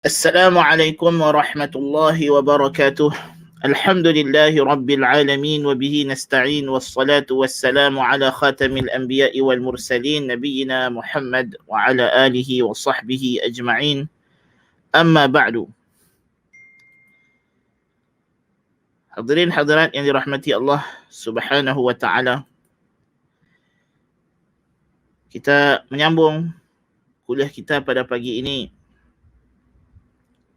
Assalamualaikum warahmatullahi wabarakatuh. Alhamdulillahi rabbil alamin wa bihi nasta'in wassalatu wassalamu ala khatamil anbiya'i wal mursalin nabiyyina Muhammad wa ala alihi wa sahbihi ajma'in. Amma ba'du. Hadirin hadirat yang dirahmati Allah Subhanahu wa taala. Kita menyambung kuliah kita pada pagi ini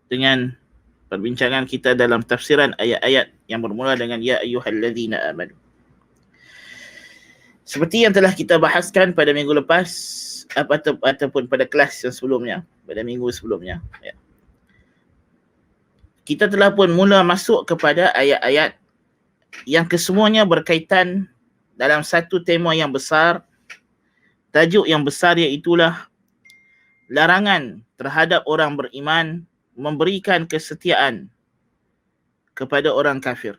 dengan perbincangan kita dalam tafsiran ayat-ayat yang bermula dengan ya ayyuhallazina amanu. Seperti yang telah kita bahaskan pada minggu lepas ataupun pada kelas yang sebelumnya, pada minggu sebelumnya, ya. Kita telah pun mula masuk kepada ayat-ayat yang kesemuanya berkaitan dalam satu tema yang besar, tajuk yang besar, iaitulah larangan terhadap orang beriman memberikan kesetiaan kepada orang kafir.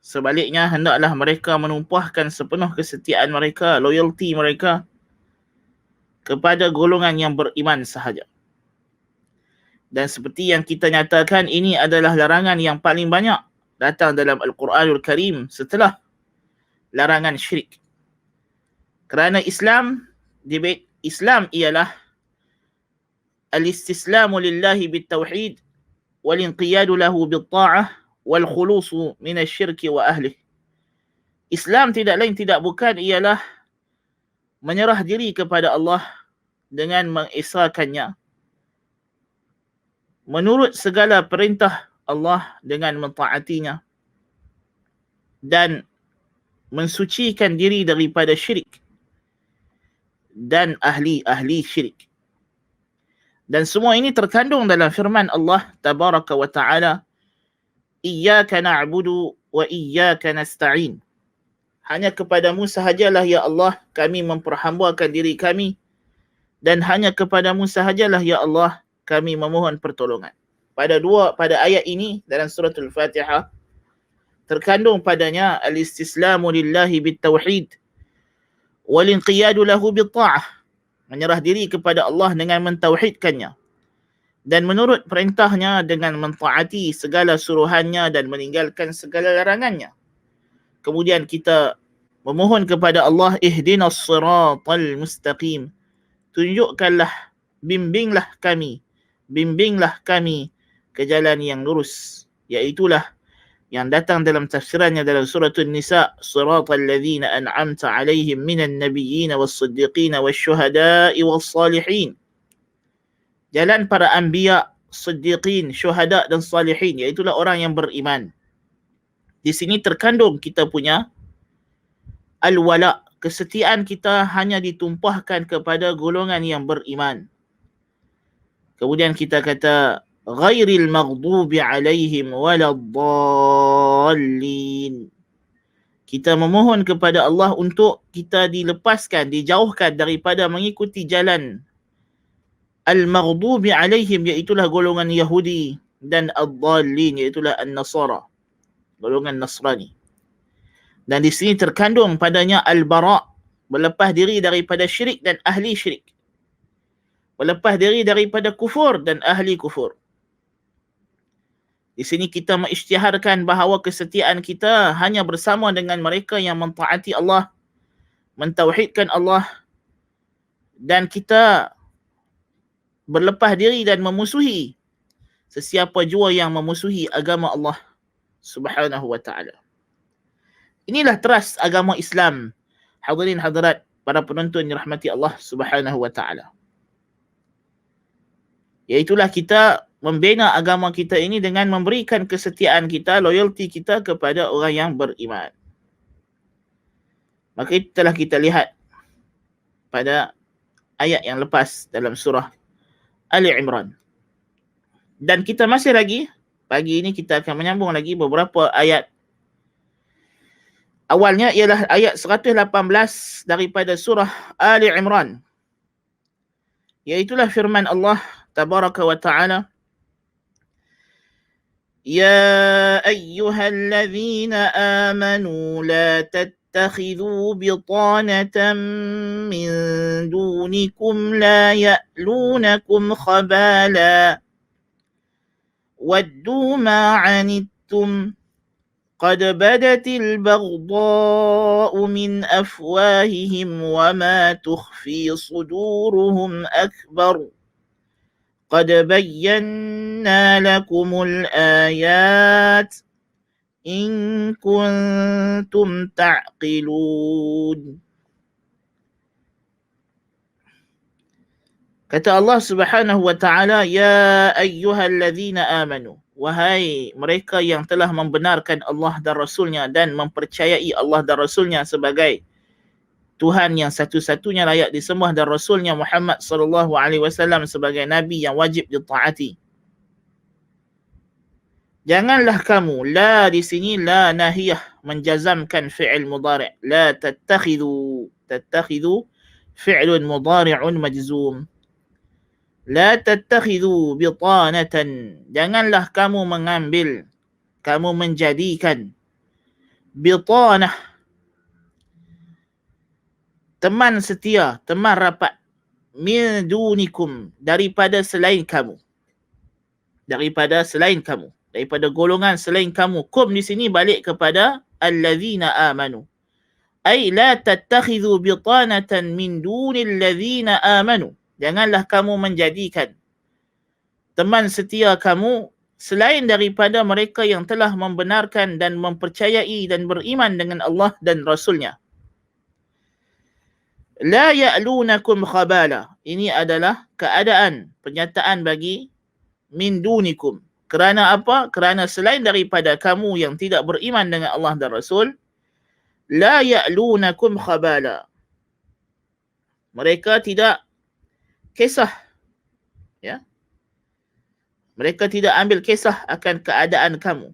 Sebaliknya, hendaklah mereka menumpahkan sepenuh kesetiaan mereka, loyalty mereka kepada golongan yang beriman sahaja. Dan seperti yang kita nyatakan, ini adalah larangan yang paling banyak datang dalam Al-Quranul Karim setelah larangan syirik. Kerana Islam ialah al-istislamu lillahi bit-tauhid wal-inqiyadu lahu bit-ta'ah wal-khulusu minasyirki wa ahlih. Islam tidak lain tidak bukan ialah menyerah diri kepada Allah dengan mengesahkannya, menurut segala perintah Allah dengan mentaatinya, dan mensucikan diri daripada syirik dan ahli syirik. Dan semua ini terkandung dalam firman Allah Tabaraka wa Ta'ala, Iyyaka na'budu wa iyyaka nasta'in. Hanya kepadamu sahajalah ya Allah kami memperhambakan diri kami, dan hanya kepadamu sahajalah ya Allah kami memohon pertolongan. Pada ayat ini dalam suratul Fatihah terkandung padanya al-istislamu lillahi bit-tauhid wal-inqiyadu lahu bit-ta'ah, menyerah diri kepada Allah dengan mentauhidkannya dan menurut perintahnya dengan mentaati segala suruhannya dan meninggalkan segala larangannya. Kemudian kita memohon kepada Allah, ihdinas siratal mustaqim, tunjukkanlah, bimbinglah kami ke jalan yang lurus, iaitulah yang datang dalam tafsirannya dalam surah An-Nisa, siratal ladzina an'amta 'alaihim minan nabiyyin was-siddiqin wasyuhada'i was-salihin. Jalan para anbiya, siddiqin, syuhada dan salihin, iaitulah orang yang beriman. Di sini terkandung kita punya al-wala, kesetiaan kita hanya ditumpahkan kepada golongan yang beriman. Kemudian kita kata ghairil maghdubi alaihim waladdallin. Kita memohon kepada Allah untuk kita dilepaskan, dijauhkan daripada mengikuti jalan al-maghdubi alaihim, iaitulah golongan Yahudi, dan ad-dallin, iaitulah an-Nasara, golongan Nasrani. Dan di sini terkandung padanya al-bara', berlepas diri daripada syirik dan ahli syirik, berlepas diri daripada kufur dan ahli kufur. Di sini kita mengisytiharkan bahawa kesetiaan kita hanya bersama dengan mereka yang mentaati Allah, mentauhidkan Allah, dan kita berlepas diri dan memusuhi sesiapa jua yang memusuhi agama Allah Subhanahu wa ta'ala. Inilah teras agama Islam, hadirin hadirat, para penonton dirahmati Allah Subhanahu wa ta'ala. Iaitulah kita membina agama kita ini dengan memberikan kesetiaan kita, loyalty kita kepada orang yang beriman. Maka itulah kita lihat pada ayat yang lepas dalam surah Ali Imran. Dan kita masih lagi, pagi ini kita akan menyambung lagi beberapa ayat. Awalnya ialah ayat 118 daripada surah Ali Imran, iaitulah firman Allah Tabaraka wa Ta'ala, Ya ayyuhalladzina amanu la تتخذوا بطانة من دونكم لا يألونكم خبالا ودوا ما عنتم قد بدت البغضاء من أفواههم وما تخفي صدورهم أكبر قد بينا لكم الآيات إن كنتم تعقلون. Kata Allah Subhanahu wa taala, ya ayyuhallazina amanu, wahai mereka yang telah membenarkan Allah dan Rasulnya dan mempercayai Allah dan Rasulnya sebagai Tuhan yang satu-satunya layak disembah dan Rasulnya Muhammad sallallahu alaihi wasallam sebagai nabi yang wajib ditaati. Janganlah kamu, la di sini la nahiyah menjazamkan fi'il mudhari', la tattakhidhu fi'lun mudhari'un majzum. La tattakhidhu bitanatan, janganlah kamu mengambil, kamu menjadikan bitanah, teman setia, teman rapat, min dunikum, daripada selain kamu, daripada golongan selain kamu. Kum di sini balik kepada allazina amanu. Ay la tattakhidhu bitanatan min dunil ladzina amanu. Janganlah kamu menjadikan teman setia kamu selain daripada mereka yang telah membenarkan dan mempercayai dan beriman dengan Allah dan Rasulnya. La ya'lunakum khabala. Ini adalah keadaan, pernyataan bagi min dunikum. Kerana apa? Kerana selain daripada kamu yang tidak beriman dengan Allah dan Rasul, la ya'lunakum khabala. Mereka tidak kisah, ya. Mereka tidak ambil kisah akan keadaan kamu.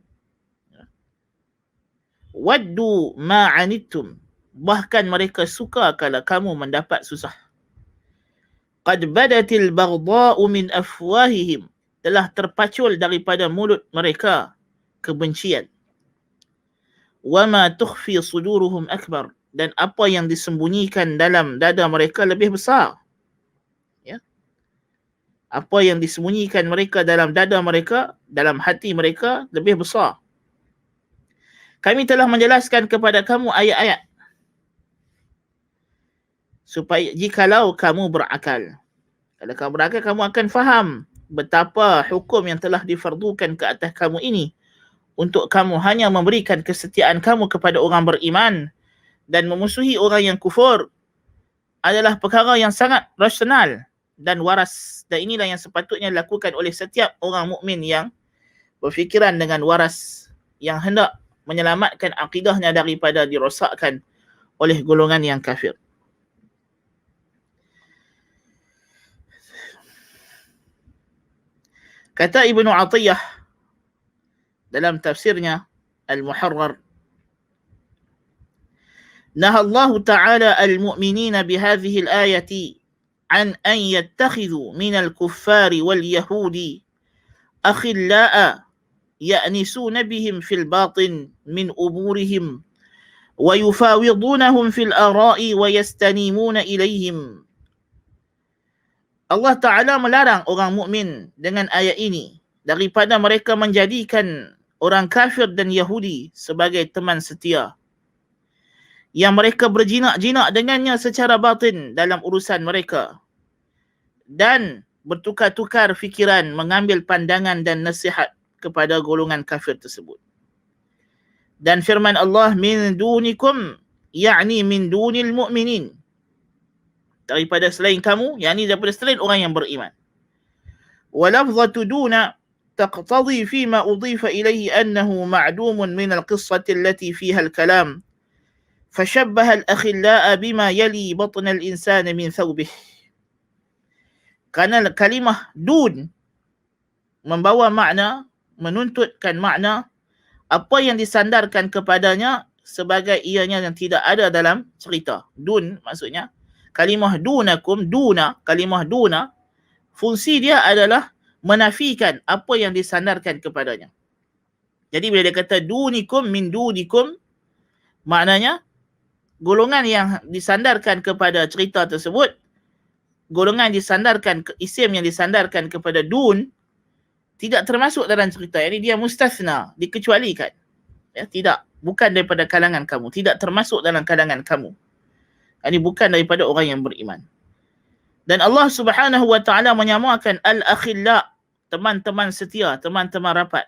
Waddu ma anittum, bahkan mereka suka kalau kamu mendapat susah. Qad badatil baghdha'u min afwahihim, telah terpacul daripada mulut mereka kebencian. Wa ma tukhfi suduruhum akbar, dan apa yang disembunyikan dalam dada mereka lebih besar. Apa yang disembunyikan mereka dalam dada mereka, dalam hati mereka lebih besar. Kami telah menjelaskan kepada kamu ayat-ayat supaya jikalau kamu berakal. Kalau kamu berakal, kamu akan faham betapa hukum yang telah difardukan ke atas kamu ini untuk kamu hanya memberikan kesetiaan kamu kepada orang beriman dan memusuhi orang yang kufur adalah perkara yang sangat rasional dan waras, dan inilah yang sepatutnya dilakukan oleh setiap orang mukmin yang berfikiran dengan waras, yang hendak menyelamatkan akidahnya daripada dirosakkan oleh golongan yang kafir. Kata Ibnu Atiyah dalam tafsirnya Al-Muharrar, naha Allah Ta'ala al-mu'minina bihadhihi al-ayati عن أن يتخذوا من الكفار واليهود أخلاء يأنسون بهم في الباطن من أمورهم ويفاوضونهم في الآراء ويستنيمون إليهم. Allah Ta'ala melarang orang mukmin dengan ayat ini daripada mereka menjadikan orang kafir dan Yahudi sebagai teman setia yang mereka berjinak-jinak dengannya secara batin dalam urusan mereka dan bertukar-tukar fikiran, mengambil pandangan dan nasihat kepada golongan kafir tersebut. Dan firman Allah, min dunikum, yakni min dunil mu'minin, daripada selain kamu, yakni daripada selain orang yang beriman. Wa lafzatu duna taqtadi fima udhifa ilayhi annahu ma'dumun min al-qissati allati fiha al-kalam فشبه الأخلاء بما يلي بطن الإنسان من ثوبه. Karena kalimah dun membawa makna, menuntutkan makna apa yang disandarkan kepadanya sebagai ianya yang tidak ada dalam cerita. Dun maksudnya kalimah dunakum, duna, kalimah duna, fungsi dia adalah menafikan apa yang disandarkan kepadanya. Jadi bila dia kata dunikum min dunikum, maknanya golongan yang disandarkan kepada cerita tersebut, golongan yang disandarkan, isim yang disandarkan kepada dun, tidak termasuk dalam cerita. Ini dia mustasna, dikecualikan. Ya, tidak, bukan daripada kalangan kamu, tidak termasuk dalam kalangan kamu. Ini bukan daripada orang yang beriman. Dan Allah Subhanahu wa taala menyamakan al-akhilla, teman-teman setia, teman-teman rapat.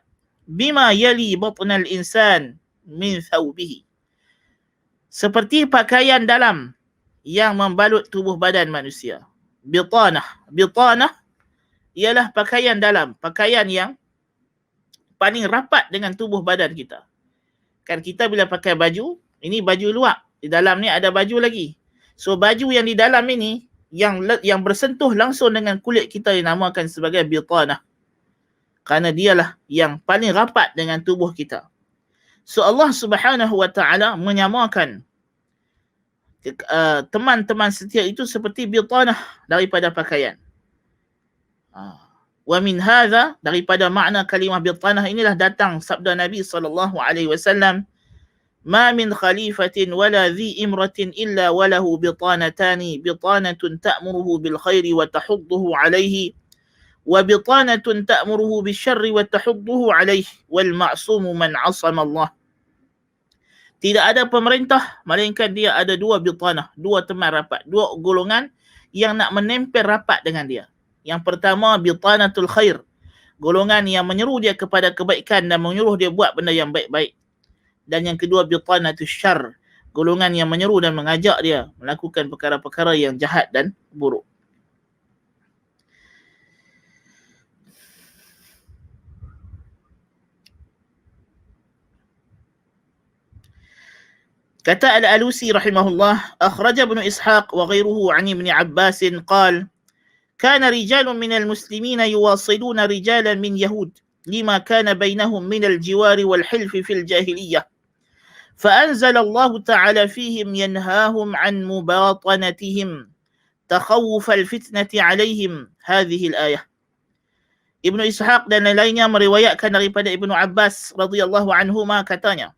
Bima yali batnal insan min thawbihi. Seperti pakaian dalam yang membalut tubuh badan manusia. Bitanah. Bitanah ialah pakaian dalam, pakaian yang paling rapat dengan tubuh badan kita. Kan kita bila pakai baju, ini baju luar, di dalam ni ada baju lagi. So baju yang di dalam ini yang bersentuh langsung dengan kulit kita dinamakan sebagai bitanah. Kerana dialah yang paling rapat dengan tubuh kita. So Allah Subhanahu wa taala menyamakan teman-teman setia itu seperti bitanah daripada pakaian. Wa min hadza, daripada makna kalimah bitanah inilah datang sabda Nabi sallallahu alaihi wasallam, ma min khalifatin wala dhi imratin illa walahu bitanatani, bitanatun ta'muruhu bil khairi wa tahudduhu alaihi wa bitanatun ta'muruhu bil syarri wa tahudduhu alaihi wal ma'sumu man 'asama Allah. Tidak ada pemerintah melainkan dia ada dua bitanah, dua teman rapat, dua golongan yang nak menempel rapat dengan dia. Yang pertama bitanatul khair, golongan yang menyeru dia kepada kebaikan dan menyuruh dia buat benda yang baik-baik. Dan yang kedua bitanatul syarr, golongan yang menyeru dan mengajak dia melakukan perkara-perkara yang jahat dan buruk. Kata Al-Alusi rahimahullah, akhraja Ibnu Ishaq wa ghairuhu 'an Ibn Abbas qala كان رجال من المسلمين يواصلون رجالا من يهود لما كان بينهم من الجوار والحلف في الجاهلية فأنزل الله تعالى فيهم ينهاهم عن مباطنتهم تخوف الفتنة عليهم هذه الآية. Ibnu Ishaq dan lainnya meriwayatkan daripada Ibnu Abbas radhiyallahu anhuma katanya,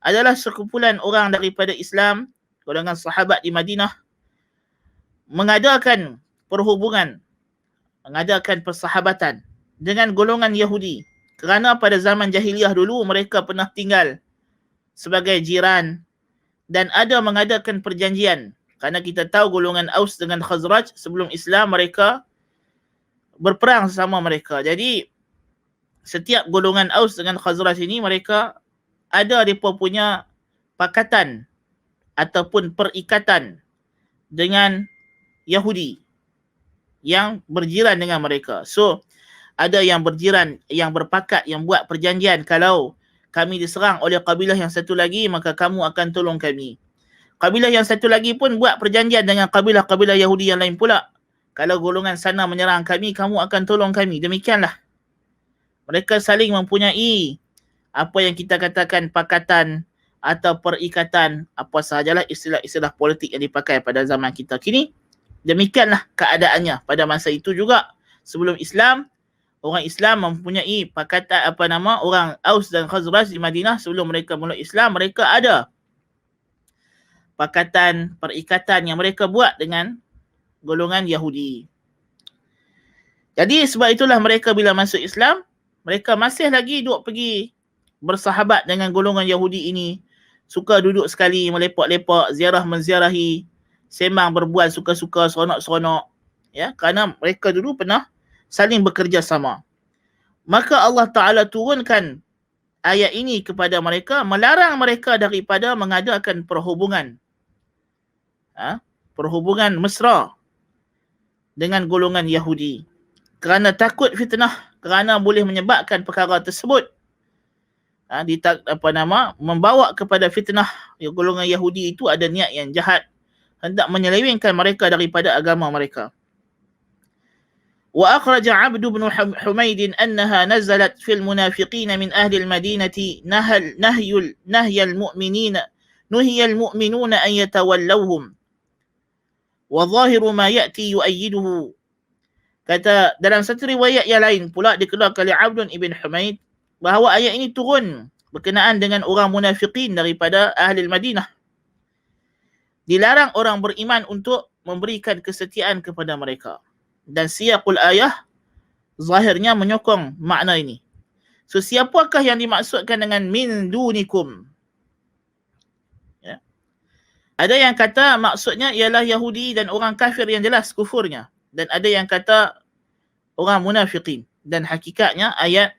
adalah sekumpulan orang daripada Islam, golongan sahabat di Madinah, mengadakan perhubungan, mengadakan persahabatan dengan golongan Yahudi. Kerana pada zaman jahiliyah dulu mereka pernah tinggal sebagai jiran dan ada mengadakan perjanjian. Kerana kita tahu golongan Aus dengan Khazraj sebelum Islam mereka berperang sesama mereka. Jadi setiap golongan Aus dengan Khazraj ini mereka ada mereka punya pakatan ataupun perikatan dengan Yahudi yang berjiran dengan mereka. So, ada yang berjiran, yang berpakat, yang buat perjanjian, kalau kami diserang oleh kabilah yang satu lagi, maka kamu akan tolong kami. Kabilah yang satu lagi pun buat perjanjian dengan kabilah-kabilah Yahudi yang lain pula. Kalau golongan sana menyerang kami, kamu akan tolong kami. Demikianlah. Mereka saling mempunyai apa yang kita katakan pakatan atau perikatan, apa sahajalah istilah-istilah politik yang dipakai pada zaman kita kini. Demikianlah keadaannya pada masa itu juga. Sebelum Islam, orang Islam mempunyai pakatan orang Aus dan Khazraj di Madinah. Sebelum mereka mula Islam, mereka ada pakatan, perikatan yang mereka buat dengan golongan Yahudi. Jadi sebab itulah mereka bila masuk Islam, mereka masih lagi duk pergi bersahabat dengan golongan Yahudi ini. Suka duduk sekali, melepak-lepak, ziarah menziarahi, sembang berbual suka-suka, seronok-seronok. Ya, kerana mereka dulu pernah saling bekerja sama. Maka Allah Ta'ala turunkan ayat ini kepada mereka, melarang mereka daripada mengadakan perhubungan. Perhubungan mesra dengan golongan Yahudi. Kerana takut fitnah, kerana boleh menyebabkan perkara tersebut membawa kepada fitnah. Golongan Yahudi itu ada niat yang jahat, hendak menyelewengkan mereka daripada agama mereka. Wa akhraja 'Abd bin Humaid annaha nazalat fil munafiqin min ahli al-Madinati nahyal mu'minina nuhiyal mu'minuna an yatawallawhum wa zahiru ma ya'ti yu'ayyiduhu. Kata dalam satu riwayat yang lain pula dikeluarkan oleh 'Abd ibn Humaid bahawa ayat ini turun berkenaan dengan orang munafiqin daripada ahli Madinah. Dilarang orang beriman untuk memberikan kesetiaan kepada mereka. Dan siyaqul ayah zahirnya menyokong makna ini. So siapakah yang dimaksudkan dengan min dunikum? Ya. Ada yang kata maksudnya ialah Yahudi dan orang kafir yang jelas kufurnya. Dan ada yang kata orang munafiqin. Dan hakikatnya ayat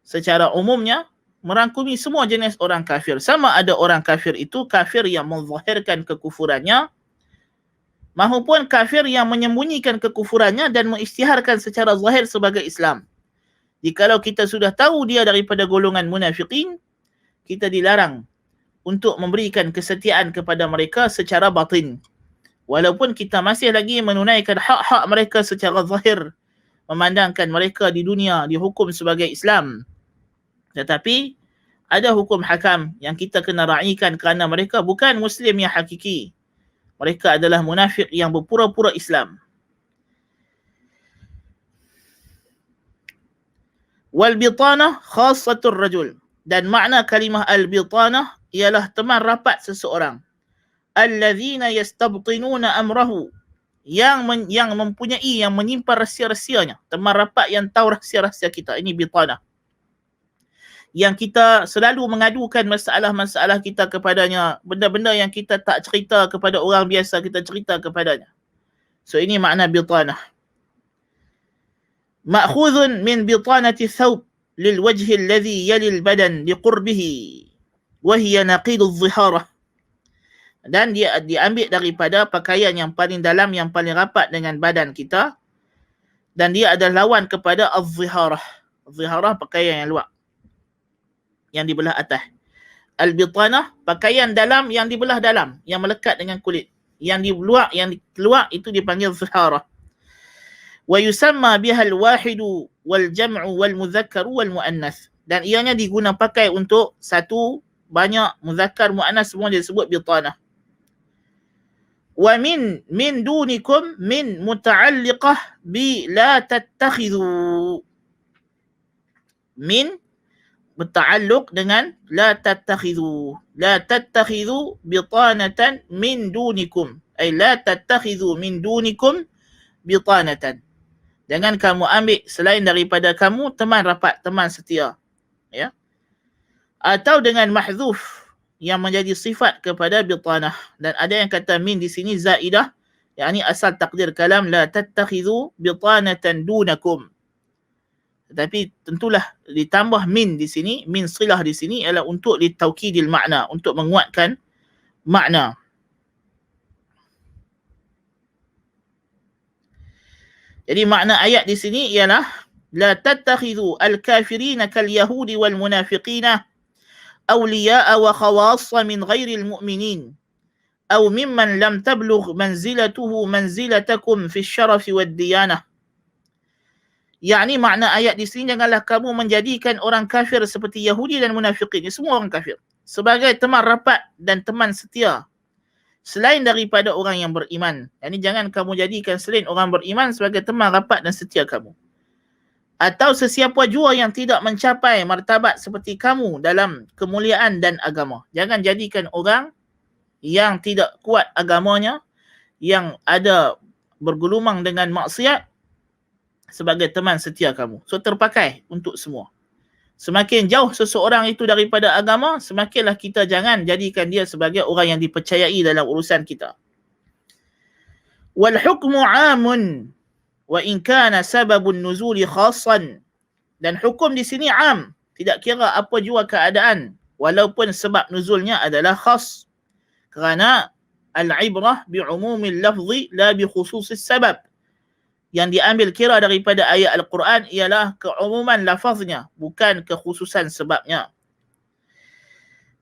secara umumnya merangkumi semua jenis orang kafir. Sama ada orang kafir itu kafir yang menzahirkan kekufurannya maupun kafir yang menyembunyikan kekufurannya dan mengisytiharkan secara zahir sebagai Islam. Jikalau kita sudah tahu dia daripada golongan munafiqin, kita dilarang untuk memberikan kesetiaan kepada mereka secara batin. Walaupun kita masih lagi menunaikan hak-hak mereka secara zahir, memandangkan mereka di dunia dihukum sebagai Islam. Tetapi ada hukum hakam yang kita kena raikan kerana mereka bukan Muslim yang hakiki. Mereka adalah munafik yang berpura-pura Islam. Wal-bitanah khassatur rajul. Dan makna kalimah al-bitanah ialah teman rapat seseorang. Allazina yastabtinuna amrahu. Yang mempunyai, yang menyimpan rahsia-rahsianya. Teman rapat yang tahu rahsia-rahsia kita. Ini bitanah. Yang kita selalu mengadukan masalah-masalah kita kepadanya. Benda-benda yang kita tak cerita kepada orang biasa, kita cerita kepadanya. So ini makna bitanah. Ma'khudhun min bitanati thawb lil wajhi alladhi yali al-badan liqurbihi wa hiya naqidu adh-dhiharah. Dan dia diambil daripada pakaian yang paling dalam, yang paling rapat dengan badan kita, dan dia adalah lawan kepada adh-dhiharah. Adh-dhiharah pakaian yang luar, yang dibelah atas. Al-bitanah pakaian dalam yang dibelah dalam, yang melekat dengan kulit. Yang di luar, yang keluar itu dipanggil dhiharah. Wa yusamma biha al-wahidu wal jam'u wal mudzakkar wal muannas. Dan ianya diguna pakai untuk satu, banyak, muzakkar, muannas, semua disebut bitanah. Wa min dunikum min muta'alliqah bi la tattakhidhu. Min berta'alluq dengan la tattakhidhu. La tattakhidhu bitanatan min dunikum. Ay la tattakhidhu min dunikum bitanatan. Jangan kamu ambil selain daripada kamu teman rapat, teman setia. Ya. Atau dengan mahzuf yang menjadi sifat kepada bitanah. Dan ada yang kata min di sini zaidah, yakni asal takdir kalam la tattakhidhu bitanatan dunakum. Tetapi tentulah ditambah min di sini, min silah di sini ialah untuk litaukidil makna, untuk menguatkan makna. Jadi makna ayat di sini ialah la tattakhidhu al-kafirina kal yahudi wal munafiqina awliya'a wa khawassa min ghairi al-mu'minin aw mimman lam tablugh manzilatuhu manzilatakum fi asy-syaraf wad diyanah. Yakni makna ayat di sini, janganlah kamu menjadikan orang kafir seperti Yahudi dan munafiqin, semua orang kafir, sebagai teman rapat dan teman setia selain daripada orang yang beriman. Jadi jangan kamu jadikan selain orang beriman sebagai teman rapat dan setia kamu. Atau sesiapa jua yang tidak mencapai martabat seperti kamu dalam kemuliaan dan agama. Jangan jadikan orang yang tidak kuat agamanya, yang ada bergulumang dengan maksiat, sebagai teman setia kamu. So terpakai untuk semua. Semakin jauh seseorang itu daripada agama, semakinlah kita jangan jadikan dia sebagai orang yang dipercayai dalam urusan kita. Wal hukmu 'amun wa in kana sababun nuzuli khassan. Dan hukum di sini 'am, tidak kira apa jua keadaan, walaupun sebab nuzulnya adalah khas. Kerana al-ibrah bi'umumil lafzi la bi khususis sabab. Yang diambil kira daripada ayat Al-Quran ialah keumuman lafaznya, bukan kekhususan sebabnya.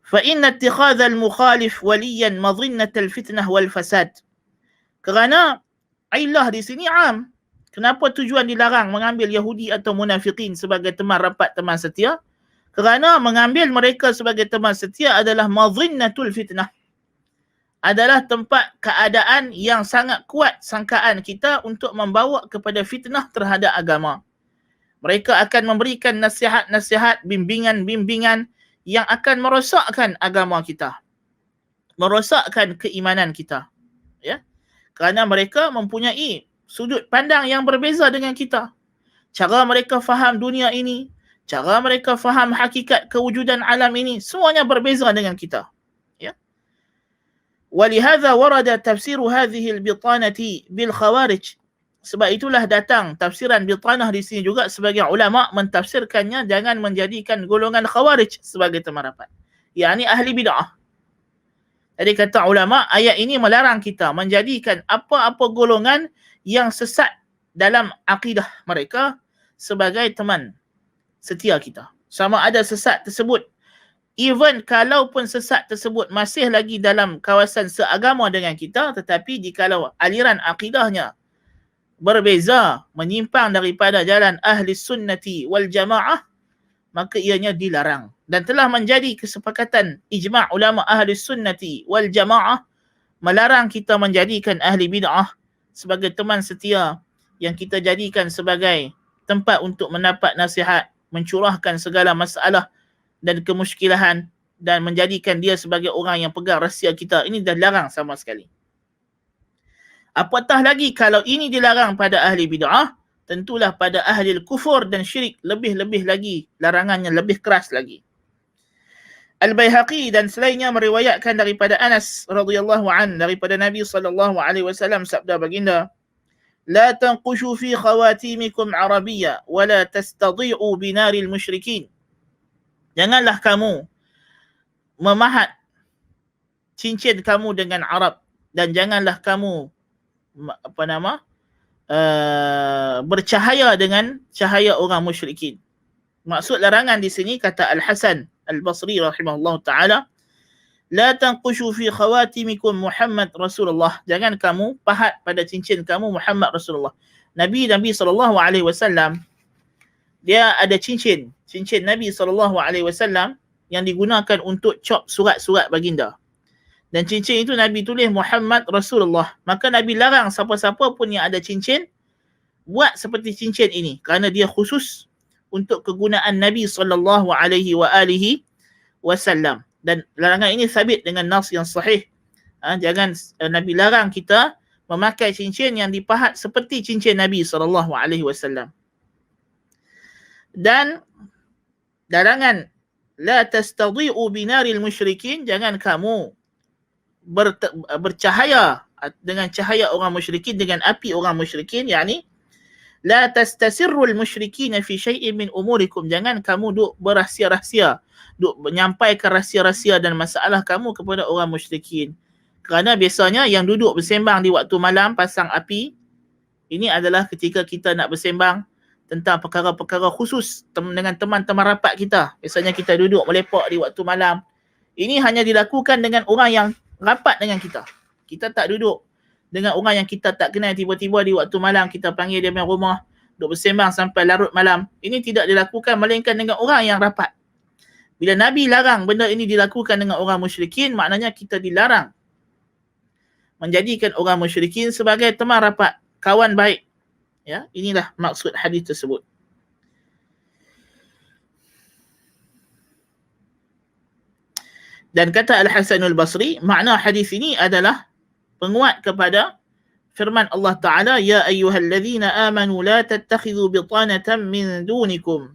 فَإِنَّ اتِّخَاذَ الْمُخَالِفِ وَلِيًّا مَظِنَّةَ الْفِتْنَةِ وَالْفَسَادِ. Kerana ilah di sini am. Kenapa tujuan dilarang mengambil Yahudi atau munafiqin sebagai teman rapat, teman setia? Kerana mengambil mereka sebagai teman setia adalah mazinnatul fitnah. Adalah tempat keadaan yang sangat kuat sangkaan kita untuk membawa kepada fitnah terhadap agama. Mereka akan memberikan nasihat-nasihat, bimbingan-bimbingan yang akan merosakkan agama kita, merosakkan keimanan kita. Ya? Kerana mereka mempunyai sudut pandang yang berbeza dengan kita. cara mereka faham dunia ini, cara mereka faham hakikat kewujudan alam ini, semuanya berbeza dengan kita. Ya. ولهذا ورد تفسير هذه البطانة بالخوارج. Sebab itulah datang tafsiran bitanah di sini juga sebagai ulama mentafsirkannya jangan menjadikan golongan khawarij sebagai teman rapat. Yakni ahli bid'ah. Jadi kata ulama, ayat ini melarang kita menjadikan apa-apa golongan yang sesat dalam akidah mereka sebagai teman setia kita. Sama ada sesat tersebut, even kalaupun sesat tersebut masih lagi dalam kawasan seagama dengan kita, tetapi jikalau aliran akidahnya berbeza, menyimpang daripada jalan ahli sunnati wal jamaah, maka ianya dilarang. Dan telah menjadi kesepakatan ijma' ulama ahli sunnati wal jamaah melarang kita menjadikan ahli bid'ah sebagai teman setia yang kita jadikan sebagai tempat untuk mendapat nasihat, mencurahkan segala masalah dan kemusykilahan dan menjadikan dia sebagai orang yang pegang rahsia kita. Ini dah larang sama sekali. Apatah lagi kalau ini dilarang pada ahli bid'ah, tentulah pada ahli kufur dan syirik lebih-lebih lagi larangannya lebih keras lagi. Al-Baihaqi dan selainnya meriwayatkan daripada Anas radhiyallahu an daripada Nabi sallallahu alaihi wasallam sabda baginda, "La tanqushu fi khawatimikum arabiyya wa la tastadhi'u binaril musyrikin." Janganlah kamu memahat cincin kamu dengan Arab dan janganlah kamu bercahaya dengan cahaya orang musyrikin. Maksud larangan di sini kata Al-Hasan Al-Basri rahimahullah ta'ala, la tanqushu fi khawatimikum Muhammad Rasulullah. Jangan kamu pahat pada cincin kamu Muhammad Rasulullah. Nabi sallallahu alaihi wasallam dia ada cincin Nabi sallallahu alaihi wasallam yang digunakan untuk cop surat-surat baginda. Dan cincin itu Nabi tulis Muhammad Rasulullah. Maka Nabi larang siapa-siapa pun yang ada cincin buat seperti cincin ini kerana dia khusus untuk kegunaan Nabi sallallahu alaihi wasallam. Dan larangan ini sabit dengan nas yang sahih. Jangan Nabi larang kita memakai cincin yang dipahat seperti cincin Nabi sallallahu alaihi wasallam. Dan larangan la tastadhi'u binaril musyrikin, jangan kamu bercahaya dengan cahaya orang musyrikin, dengan api orang musyrikin, yakni la tastasirrul musyrikin fi syai'in min umurikum. Jangan kamu duk berahsia-rahsia, duk menyampaikan rahsia-rahsia dan masalah kamu kepada orang musyrikin. Kerana biasanya yang duduk bersembang di waktu malam pasang api, ini adalah ketika kita nak bersembang tentang perkara-perkara khusus dengan teman-teman rapat kita. Biasanya kita duduk melepak di waktu malam. Ini hanya dilakukan dengan orang yang rapat dengan kita. Kita tak duduk dengan orang yang kita tak kenal, tiba-tiba di waktu malam kita panggil dia main rumah, duduk bersembang sampai larut malam. Ini tidak dilakukan melainkan dengan orang yang rapat. Bila Nabi larang benda ini dilakukan dengan orang musyrikin, maknanya kita dilarang menjadikan orang musyrikin sebagai teman rapat, kawan baik. Ya, inilah maksud hadis tersebut. Dan kata Al-Hasan Al-Basri, makna hadis ini adalah penguat kepada firman Allah Ta'ala, ya ayyuhalladzina amanu la tattakhidhu bitanatan min dunikum.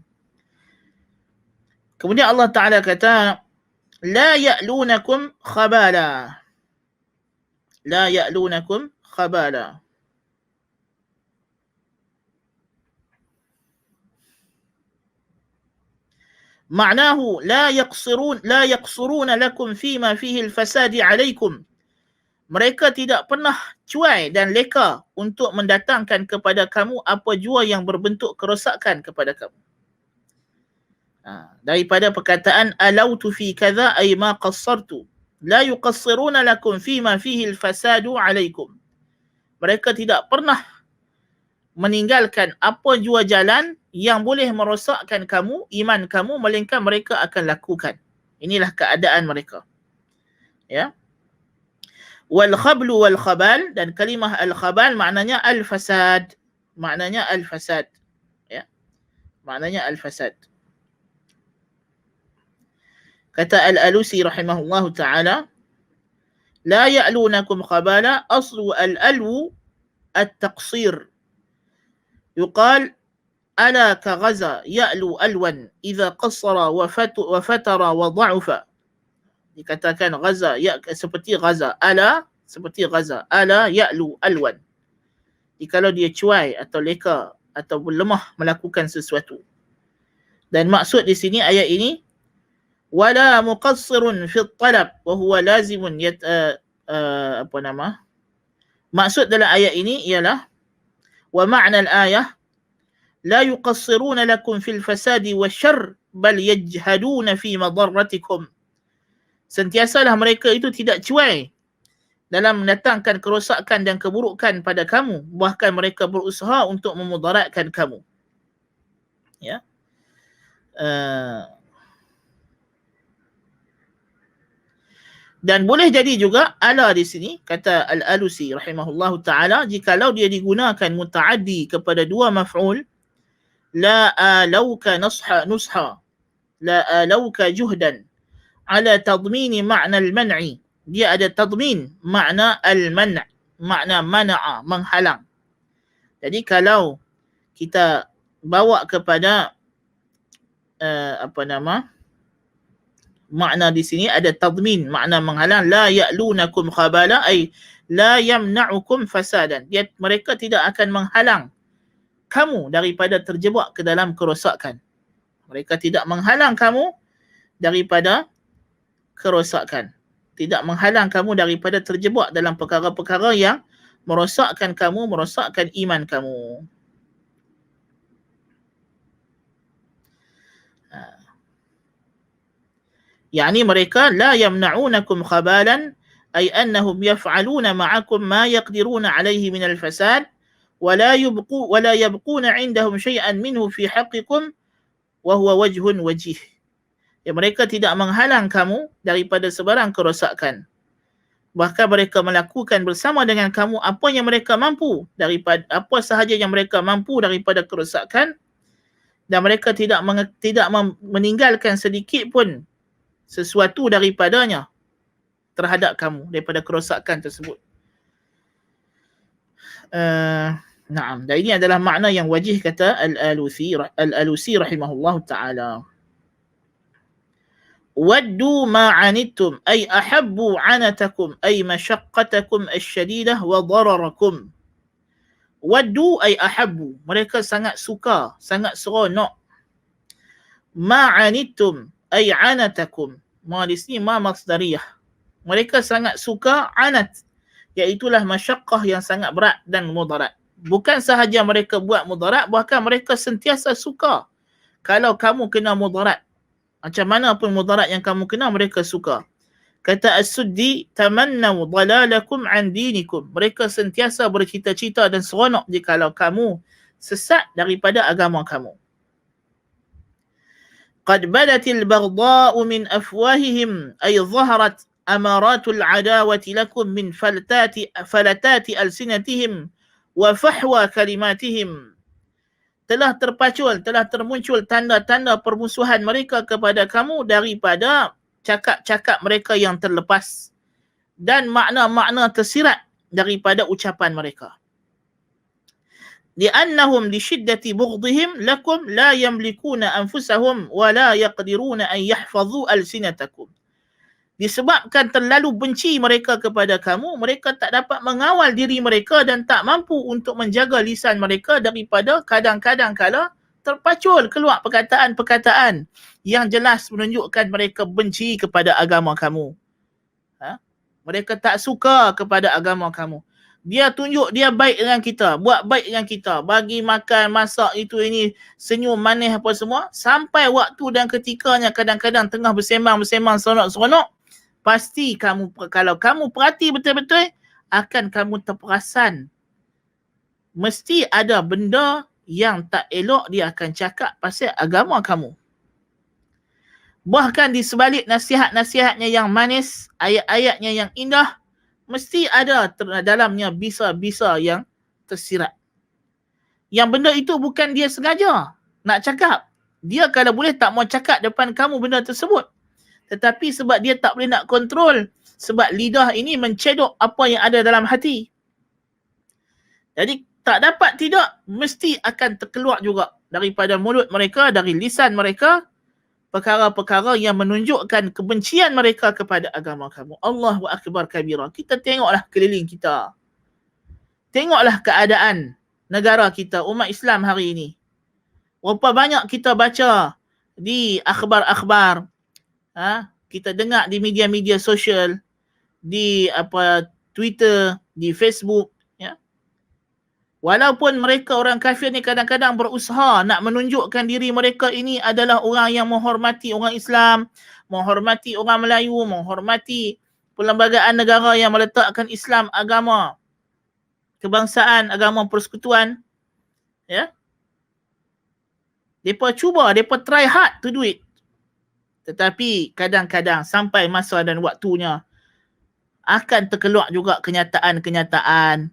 Kemudian Allah Ta'ala kata, la ya'lunakum khabala. La ya'lunakum khabala. Ma'nahu la yaqsuruna lakum fima fihi al-fasadi alaikum. Mereka tidak pernah cuai dan leka untuk mendatangkan kepada kamu apa jua yang berbentuk kerosakan kepada kamu. Daripada perkataan alautu fi kadza ay ma qassartu. La yuqassiruna lakum fima fihi al-fasadu alaikum. Mereka tidak pernah meninggalkan apa jua jalan yang boleh merosakkan kamu, iman kamu, melainkan mereka akan lakukan. Inilah keadaan mereka. Ya. Wal khablu wal khabal, dan kalimah al khabal maknanya al fasad. Maknanya al fasad. Ya. Maknanya al fasad. Kata Al-Alusi rahimahullahu ta'ala, la ya'lunakum khabala, aslu al-alwu at-taqsir. Yuqal ala ka ghaza ya'lu alwan idza qassara wa fatara wa dha'ufa. Dikatakan ghaza, ya seperti ghaza, ala seperti ghaza, ala ya'lu alwan. Jikalau dia cuai atau leka atau lemah melakukan sesuatu. Dan maksud di sini ayat ini, wala muqassirun fi talab wa huwa lazimun maksud dalam ayat ini ialah wa ma'na al-ayah la yuqassiruna lakum fil fasadi wasyarr bal yajhaduna fi madarratikum. Sentiasalah mereka itu tidak cuai dalam mendatangkan kerosakan dan keburukan pada kamu, bahkan mereka berusaha untuk memudaratkan kamu. Ya. Dan boleh jadi juga ala di sini, kata Al-Alusi rahimahullahu ta'ala, jikalau dia digunakan muta'addi kepada dua maf'ul, la alauka nusha, la alauka juhdan, ala tadmini ma'na al-man'i. Dia ada tadmin, makna al-man', makna mana'a, menghalang. Jadi kalau kita bawa kepada makna di sini ada tadmin, makna menghalang, la ya'lunakum khabala, ay la yamna'ukum fasadan. Mereka tidak akan menghalang kamu daripada terjebak ke dalam kerosakan. Mereka tidak menghalang kamu daripada kerosakan. Tidak menghalang kamu daripada terjebak dalam perkara-perkara yang merosakkan kamu, merosakkan iman kamu. Yani mereka la yamna'unakum khabalan, ay annahum yaf'aluna ma'akum ma yaqdiruna alayhi min al-fasad wa la yabquna 'indahum shay'an minhu fi haqqikum wa huwa wajhun wajih. Ya, mereka tidak menghalang kamu daripada sebarang kerosakan. Bahkan mereka melakukan bersama dengan kamu apa yang mereka mampu, daripada apa sahaja yang mereka mampu daripada kerosakan, dan mereka tidak meninggalkan sedikit pun sesuatu daripadanya terhadap kamu, daripada kerosakan tersebut. Naam, dan ini adalah makna yang wajih, kata Al-Alusi rahimahullahu ta'ala. Waddu ma'anittum, ay ahabbu 'anatakum, ay masyaqqatakum asyadidah wa dararakum. Waddu ay ahabbu, mereka sangat suka, sangat seronok. Ma'anittum ay 'anatakum, ma di sini ma masdariyah. Mereka sangat suka anat, iaitulah masyaqqah yang sangat berat dan mudarat. Bukan sahaja mereka buat mudarat, bahkan mereka sentiasa suka kalau kamu kena mudarat. Macam mana pun mudarat yang kamu kena, mereka suka. Kata As-Suddi, tamannaw dalalakum an dinikum. Mereka sentiasa bercita-cita dan seronok jikalau kamu sesat daripada agama kamu. Qad badatil baghdha'u min afwahihim, ay zaharat amaratul adawati lakum min falatati alsinatihim wa fahwa kalimatihim. Telah termuncul tanda-tanda permusuhan mereka kepada kamu daripada cakap-cakap mereka yang terlepas dan makna-makna tersirat daripada ucapan mereka. Li'annahum li shiddati bughdihim lakum la yamlikuna anfusahum wa la yaqdiruna an yahfazu alsinatakum. Disebabkan terlalu benci mereka kepada kamu, mereka tak dapat mengawal diri mereka dan tak mampu untuk menjaga lisan mereka daripada kadang-kadang kala terpacul keluar perkataan-perkataan yang jelas menunjukkan mereka benci kepada agama kamu. Mereka tak suka kepada agama kamu. Dia tunjuk dia baik dengan kita, buat baik dengan kita, bagi makan, masak, itu ini, senyum, manis apa semua, sampai waktu dan ketikanya kadang-kadang tengah bersembang-bersembang seronok-seronok, pasti kamu, kalau kamu perhati betul-betul, akan kamu terperasan mesti ada benda yang tak elok dia akan cakap pasal agama kamu. Bahkan di sebalik nasihat-nasihatnya yang manis, ayat-ayatnya yang indah, mesti ada dalamnya bisa-bisa yang tersirat. Yang benda itu bukan dia sengaja nak cakap. Dia kalau boleh tak mau cakap depan kamu benda tersebut. Tetapi sebab dia tak boleh nak kontrol, sebab lidah ini mencedok apa yang ada dalam hati. Jadi tak dapat tidak, mesti akan terkeluar juga daripada mulut mereka, dari lisan mereka, perkara-perkara yang menunjukkan kebencian mereka kepada agama kamu. Allahu Akbar kabira. Kita tengoklah keliling kita. Tengoklah keadaan negara kita, umat Islam hari ini. Berapa banyak kita baca di akhbar-akhbar, kita dengar di media-media sosial, di Twitter, di Facebook, ya. Walaupun mereka orang kafir ni kadang-kadang berusaha nak menunjukkan diri mereka ini adalah orang yang menghormati orang Islam, menghormati orang Melayu, menghormati perlembagaan negara yang meletakkan Islam agama kebangsaan, agama persekutuan, ya. Depa cuba, depa try hard to do it. Tetapi kadang-kadang sampai masa dan waktunya akan terkeluar juga kenyataan-kenyataan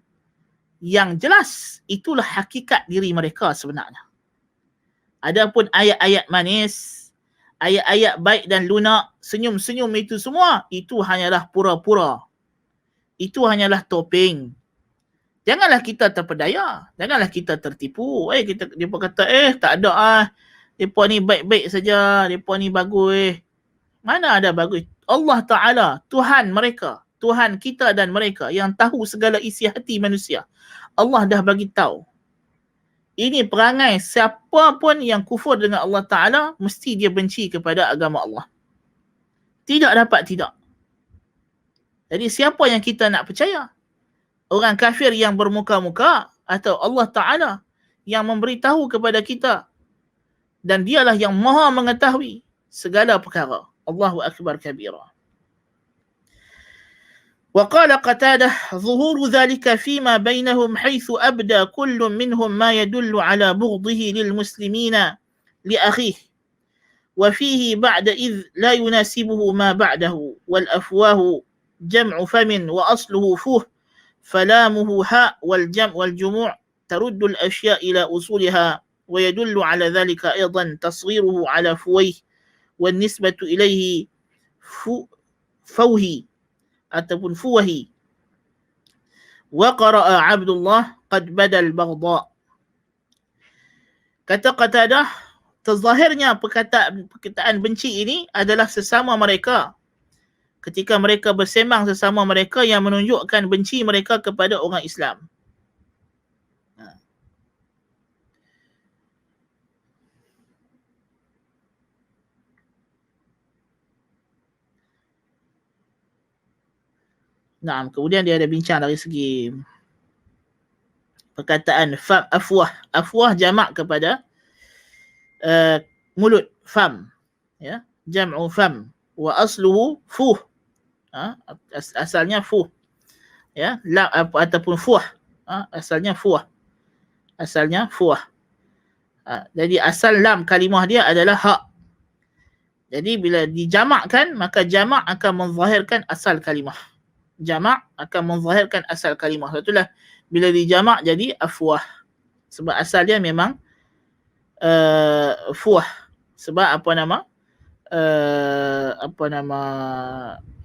yang jelas itulah hakikat diri mereka sebenarnya. Adapun ayat-ayat manis, ayat-ayat baik dan lunak, senyum-senyum itu semua, itu hanyalah pura-pura. Itu hanyalah topeng. Janganlah kita terpedaya, janganlah kita tertipu. Depa kata tak ada depa ni baik-baik saja, depa ni bagus. Mana ada bagus? Allah Taala, Tuhan mereka, Tuhan kita dan mereka yang tahu segala isi hati manusia. Allah dah bagi tahu. Ini perangai siapa pun yang kufur dengan Allah Taala, mesti dia benci kepada agama Allah. Tidak dapat tidak. Jadi siapa yang kita nak percaya? Orang kafir yang bermuka-muka atau Allah Ta'ala yang memberitahu kepada kita, dan dialah yang maha mengetahui segala perkara. Allahu Akbar kabira. وقال قتادة ظهور ذلك فيما بينهم حيث أبدى كل منهم ما يدل على بغضه للمسلمين لأخيه وفيه بعد إذ لا يناسبه ما بعده والأفواه جمع فم وأصله فوه فلامه هاء والجموع ترد الأشياء إلى أصولها ويدل على ذلك أيضا تصغيره على فويه والنسبة إليه فوهي ataupun fuwahi. Wa qara'a Abdullah qad badal baghdha. Kata Qatadah, terzahirnya perkataan benci ini adalah sesama mereka. Ketika mereka bersembang sesama mereka yang menunjukkan benci mereka kepada orang Islam. Nah, kemudian dia ada bincang dari segi perkataan fam, afwah. Afwah jamak kepada mulut, fam. Ya, jam'u fam. Wa asluhu fuh. Asalnya fuh. Ya, la ataupun fuah. Asalnya fuah. Asalnya fuah. Jadi asal lam kalimah dia adalah hak. Jadi bila dijamakkan, maka jamak akan menzahirkan asal kalimah. Jamak akan menzahirkan asal kalimah. Itulah bila dijamak jadi afwah. Sebab asal dia memang fuah. Sebab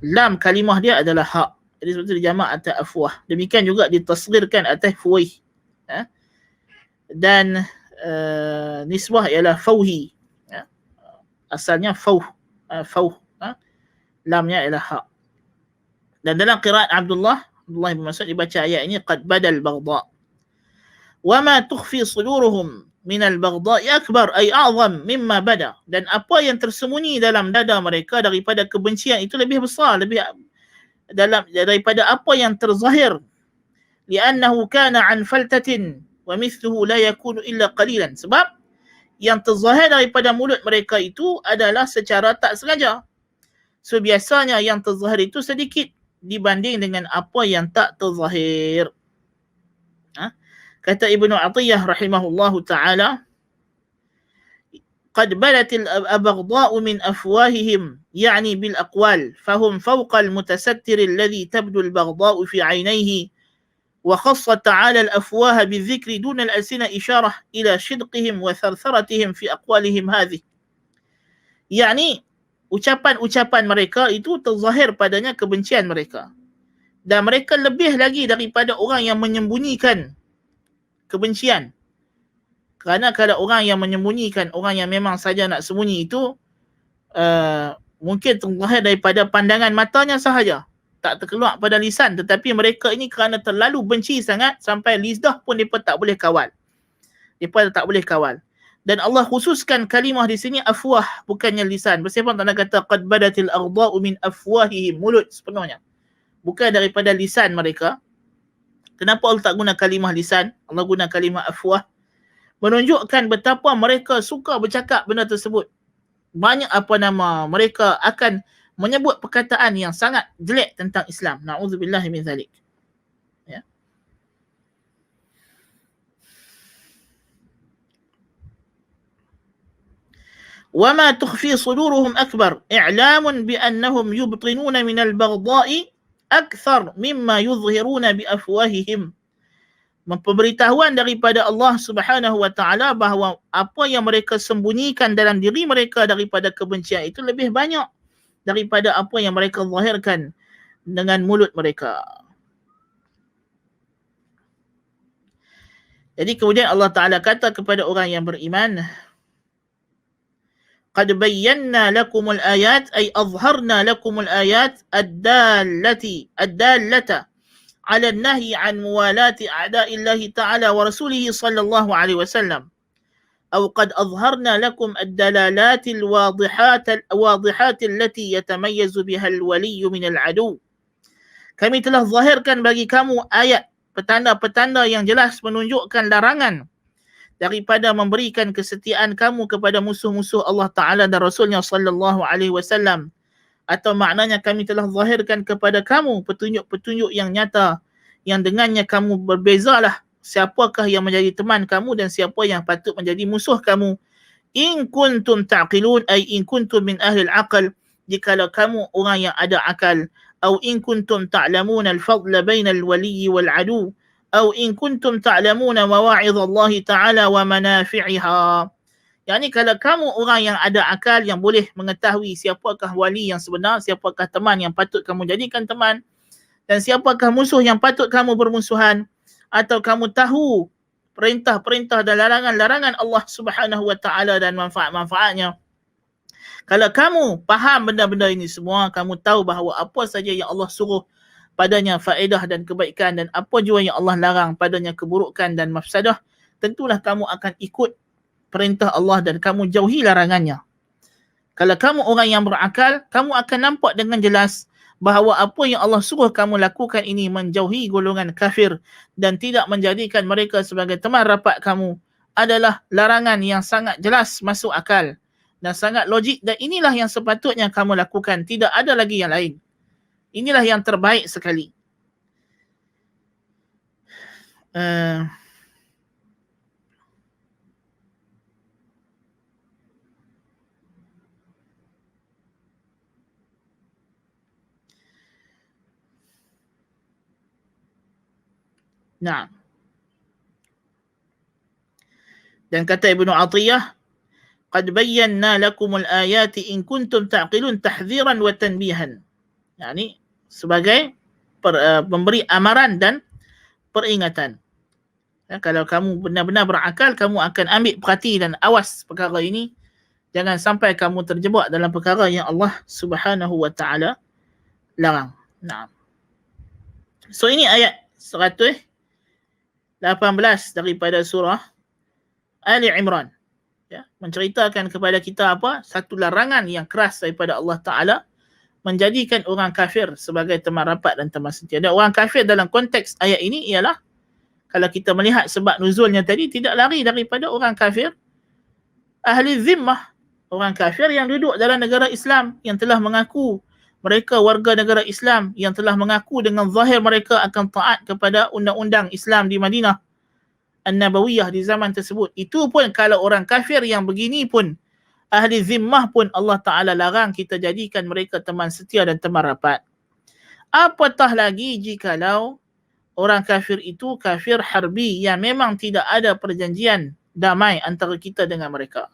lam kalimah dia adalah hak. Jadi sebab itu dijamak atas afwah. Demikian juga ditasghirkan atas fuwih. Dan nisbah ialah fauhi. Asalnya fauh. Lamnya ialah hak. Dan dalam qiraat Abdullah bin Mas'ud dibaca ayat ini qad badal baghdha. Wa ma tukhfi suduruhum min al-baghdha akbar ay a'zam mimma bada. Dan apa yang tersembunyi dalam dada mereka daripada kebencian itu lebih besar, lebih dalam daripada apa yang terzahir. Li'annahu kana an faltatin wa mithluhu la yakunu illa qalilan. Sebab yang terzahir daripada mulut mereka itu adalah secara tak sengaja. So biasanya yang terzahir itu sedikit dibanding dengan apa yang tak terzahir. Kata Ibnu Atiyah rahimahullahu ta'ala, قد بدت البغضاء من أفواههم يعني بالأقوال فهم فوق المتستر الذي تبدو البغضاء في عينيه وخص تعالى الأفواه بالذكر دون الألسنة إشارة إلى صدقهم وثرثرتهم في أقوالهم هذه. يعني ucapan-ucapan mereka itu terzahir padanya kebencian mereka. Dan mereka lebih lagi daripada orang yang menyembunyikan kebencian. Kerana kalau orang yang menyembunyikan, orang yang memang saja nak sembunyi itu mungkin terlahir daripada pandangan matanya sahaja, tak terkeluar pada lisan, tetapi mereka ini kerana terlalu benci sangat sampai lidah pun mereka tak boleh kawal. Mereka tak boleh kawal. Dan Allah khususkan kalimah di sini afwah, bukannya lisan. Bersifat tanda kata qad badatil aghdha'u min afwahihim, mulut sepenuhnya, bukan daripada lisan mereka. Kenapa Allah tak guna kalimah lisan? Allah guna kalimah afwah, menunjukkan betapa mereka suka bercakap benda tersebut. Banyak mereka akan menyebut perkataan yang sangat jelek tentang Islam. Na'udzubillahi min zalik. Ya. وَمَا تُخْفِي صُدُورُهُمْ أَكْبَرُ إِعْلَامٌ بِأَنَّهُمْ يُبْطِنُونَ مِنَ الْبَغْضَاءِ أَكْثَرُ مِمَّا يُظْهِرُونَ بِأَفْوَاهِهِمْ. Pemberitahuan daripada Allah Subhanahu wa taala bahawa apa yang mereka sembunyikan dalam diri mereka daripada kebencian itu lebih banyak daripada apa yang mereka zahirkan dengan mulut mereka. Jadi kemudian Allah Taala kata kepada orang yang beriman, qad bayyana lakumul ayat ay azharna lakumul ayat ad-dallata على النهي عن موالاة أعداء الله تعالى ورسوله صلى الله عليه وسلم أو قد أظهرنا لكم الدلالات الواضحات التي يتميز بها الولي من العدو. Kami telah zahirkan bagi kamu ayat, petanda-petanda yang jelas menunjukkan larangan daripada memberikan kesetiaan kamu kepada musuh-musuh Allah Ta'ala dan Rasulnya sallallahu alaihi wasallam. Atau maknanya kami telah zahirkan kepada kamu petunjuk-petunjuk yang nyata yang dengannya kamu berbezalah siapakah yang menjadi teman kamu dan siapa yang patut menjadi musuh kamu. In kuntum ta'qilun ay in kuntum min ahli al-aql, jikalau kamu orang yang ada akal. Atau in kuntum ta'lamun al-fadla baina al-wali wal-adu, atau in kuntum ta'lamun mawa'idh Allah Ta'ala wa manafi'iha. Yang ni kalau kamu orang yang ada akal yang boleh mengetahui siapakah wali yang sebenar, siapakah teman yang patut kamu jadikan teman, dan siapakah musuh yang patut kamu bermusuhan, atau kamu tahu perintah-perintah dan larangan-larangan Allah Subhanahu wa taala dan manfaat-manfaatnya. Kalau kamu faham benda-benda ini semua, kamu tahu bahawa apa saja yang Allah suruh padanya faedah dan kebaikan dan apa jua yang Allah larang padanya keburukan dan mafsadah, tentulah kamu akan ikut perintah Allah dan kamu jauhi larangannya. Kalau kamu orang yang berakal, kamu akan nampak dengan jelas bahawa apa yang Allah suruh kamu lakukan ini menjauhi golongan kafir dan tidak menjadikan mereka sebagai teman rapat kamu adalah larangan yang sangat jelas masuk akal dan sangat logik, dan inilah yang sepatutnya kamu lakukan, tidak ada lagi yang lain. Inilah yang terbaik sekali. Nah. Dan kata Ibnu Atiyah, qad bayyana lakumul ayati in kuntum ta'qilun tahdhiran wa tanbihan. Yani sebagai memberi amaran dan peringatan. Ya, kalau kamu benar-benar berakal, kamu akan ambil perhati dan awas perkara ini. Jangan sampai kamu terjebak dalam perkara yang Allah Subhanahu wa taala larang. Nah. So ini ayat 118 daripada surah Ali Imran. Ya, menceritakan kepada kita apa? Satu larangan yang keras daripada Allah Ta'ala menjadikan orang kafir sebagai teman rapat dan teman setia. Dan orang kafir dalam konteks ayat ini ialah, kalau kita melihat sebab nuzulnya tadi, tidak lari daripada orang kafir ahli zimmah, orang kafir yang duduk dalam negara Islam, yang telah mengaku mereka warga negara Islam, yang telah mengaku dengan zahir mereka akan taat kepada undang-undang Islam di Madinah An-Nabawiyah di zaman tersebut. Itu pun kalau orang kafir yang begini pun, ahli zimmah pun Allah Ta'ala larang kita jadikan mereka teman setia dan teman rapat. Apatah lagi jikalau orang kafir itu kafir harbi yang memang tidak ada perjanjian damai antara kita dengan mereka.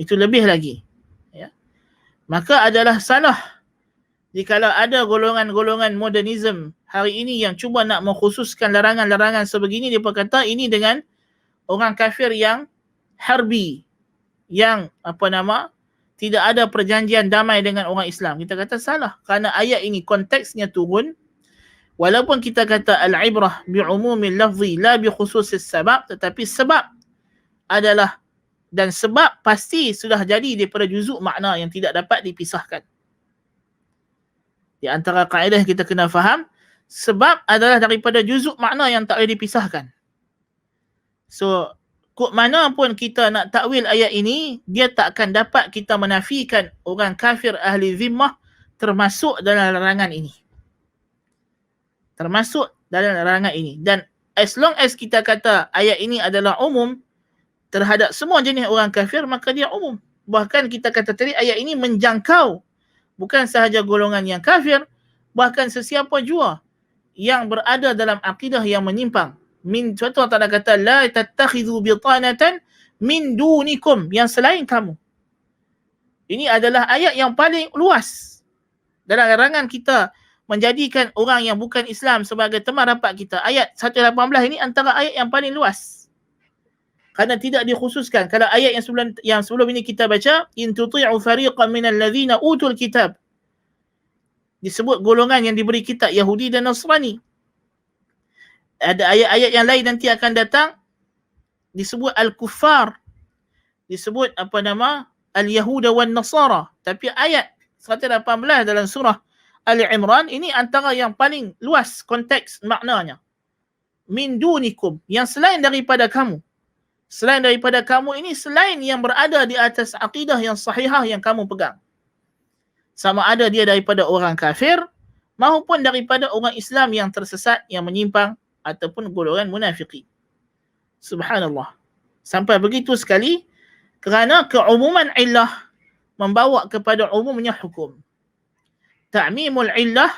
Itu lebih lagi. Ya. Maka adalah salah Jikalau ada golongan-golongan modernism hari ini yang cuba nak mengkhususkan larangan-larangan sebegini, dia berkata ini dengan orang kafir yang harbi, yang tidak ada perjanjian damai dengan orang Islam. Kita kata salah, kerana ayat ini konteksnya turun, walaupun kita kata al-ibrah bi'umumil lafzi la bi khususis sabab, tetapi sebab adalah, dan sebab pasti sudah jadi daripada juzuk makna yang tidak dapat dipisahkan. Di antara kaedah kita kena faham, sebab adalah daripada juzuk makna yang tak boleh dipisahkan. So, kok mana pun kita nak takwil ayat ini, dia tak akan dapat kita menafikan orang kafir ahli zimmah termasuk dalam larangan ini. Termasuk dalam larangan ini. Dan as long as kita kata ayat ini adalah umum terhadap semua jenis orang kafir, maka dia umum. Bahkan kita kata tadi ayat ini menjangkau bukan sahaja golongan yang kafir, bahkan sesiapa jua yang berada dalam akidah yang menyimpang. Contoh Allah kata la tattakhidhu bitanatan min dunikum, yang selain kamu. Ini adalah ayat yang paling luas dalam larangan kita menjadikan orang yang bukan Islam sebagai teman rapat kita. Ayat 118 ini antara ayat yang paling luas, kerana tidak dikhususkan. Kalau ayat yang sebelum ini kita baca, in tuti'u fariqan minal ladzina utul kitab, disebut golongan yang diberi kitab, Yahudi dan Nasrani. Ada ayat-ayat yang lain nanti akan datang, disebut al-kuffar, disebut al-yahuda wan nasara. Tapi ayat 118 dalam surah Ali Imran ini antara yang paling luas konteks maknanya. Min dunikum, yang selain daripada kamu. Selain daripada kamu ini, selain yang berada di atas akidah yang sahihah yang kamu pegang. Sama ada dia daripada orang kafir maupun daripada orang Islam yang tersesat, yang menyimpang, ataupun golongan munafiqin. Subhanallah. Sampai begitu sekali, kerana keumuman illah membawa kepada umumnya hukum. Ta'mimul illah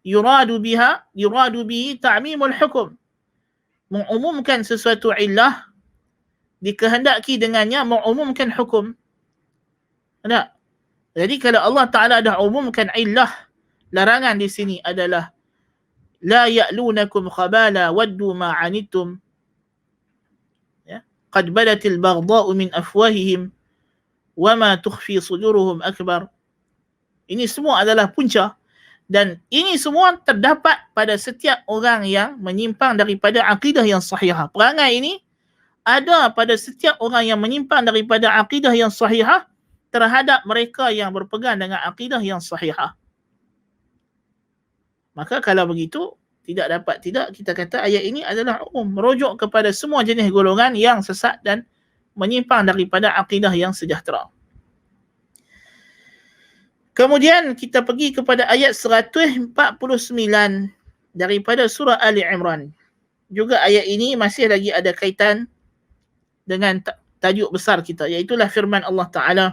yuradu bihi ta'mimul hukum. Mengumumkan sesuatu illah dikehendaki dengannya mengumumkan hukum. Tak? Jadi kalau Allah Ta'ala dah umumkan illah, larangan di sini adalah la ya'lunakum khabala waddu ma 'anittum, ya, qad badatil baghdha'u min afwahihim wa ma tukhfi suduruhum akbar. Ini semua adalah punca, dan ini semua terdapat pada setiap orang yang menyimpang daripada akidah yang sahihah. Perangai ini ada pada setiap orang yang menyimpang daripada akidah yang sahihah terhadap mereka yang berpegang dengan akidah yang sahihah. Maka kalau begitu, tidak kita kata ayat ini adalah umum, merujuk kepada semua jenis golongan yang sesat dan menyimpang daripada akidah yang sejahtera. Kemudian kita pergi kepada ayat 149 daripada surah Ali Imran. Juga ayat ini masih lagi ada kaitan dengan tajuk besar kita, iaitulah firman Allah Ta'ala,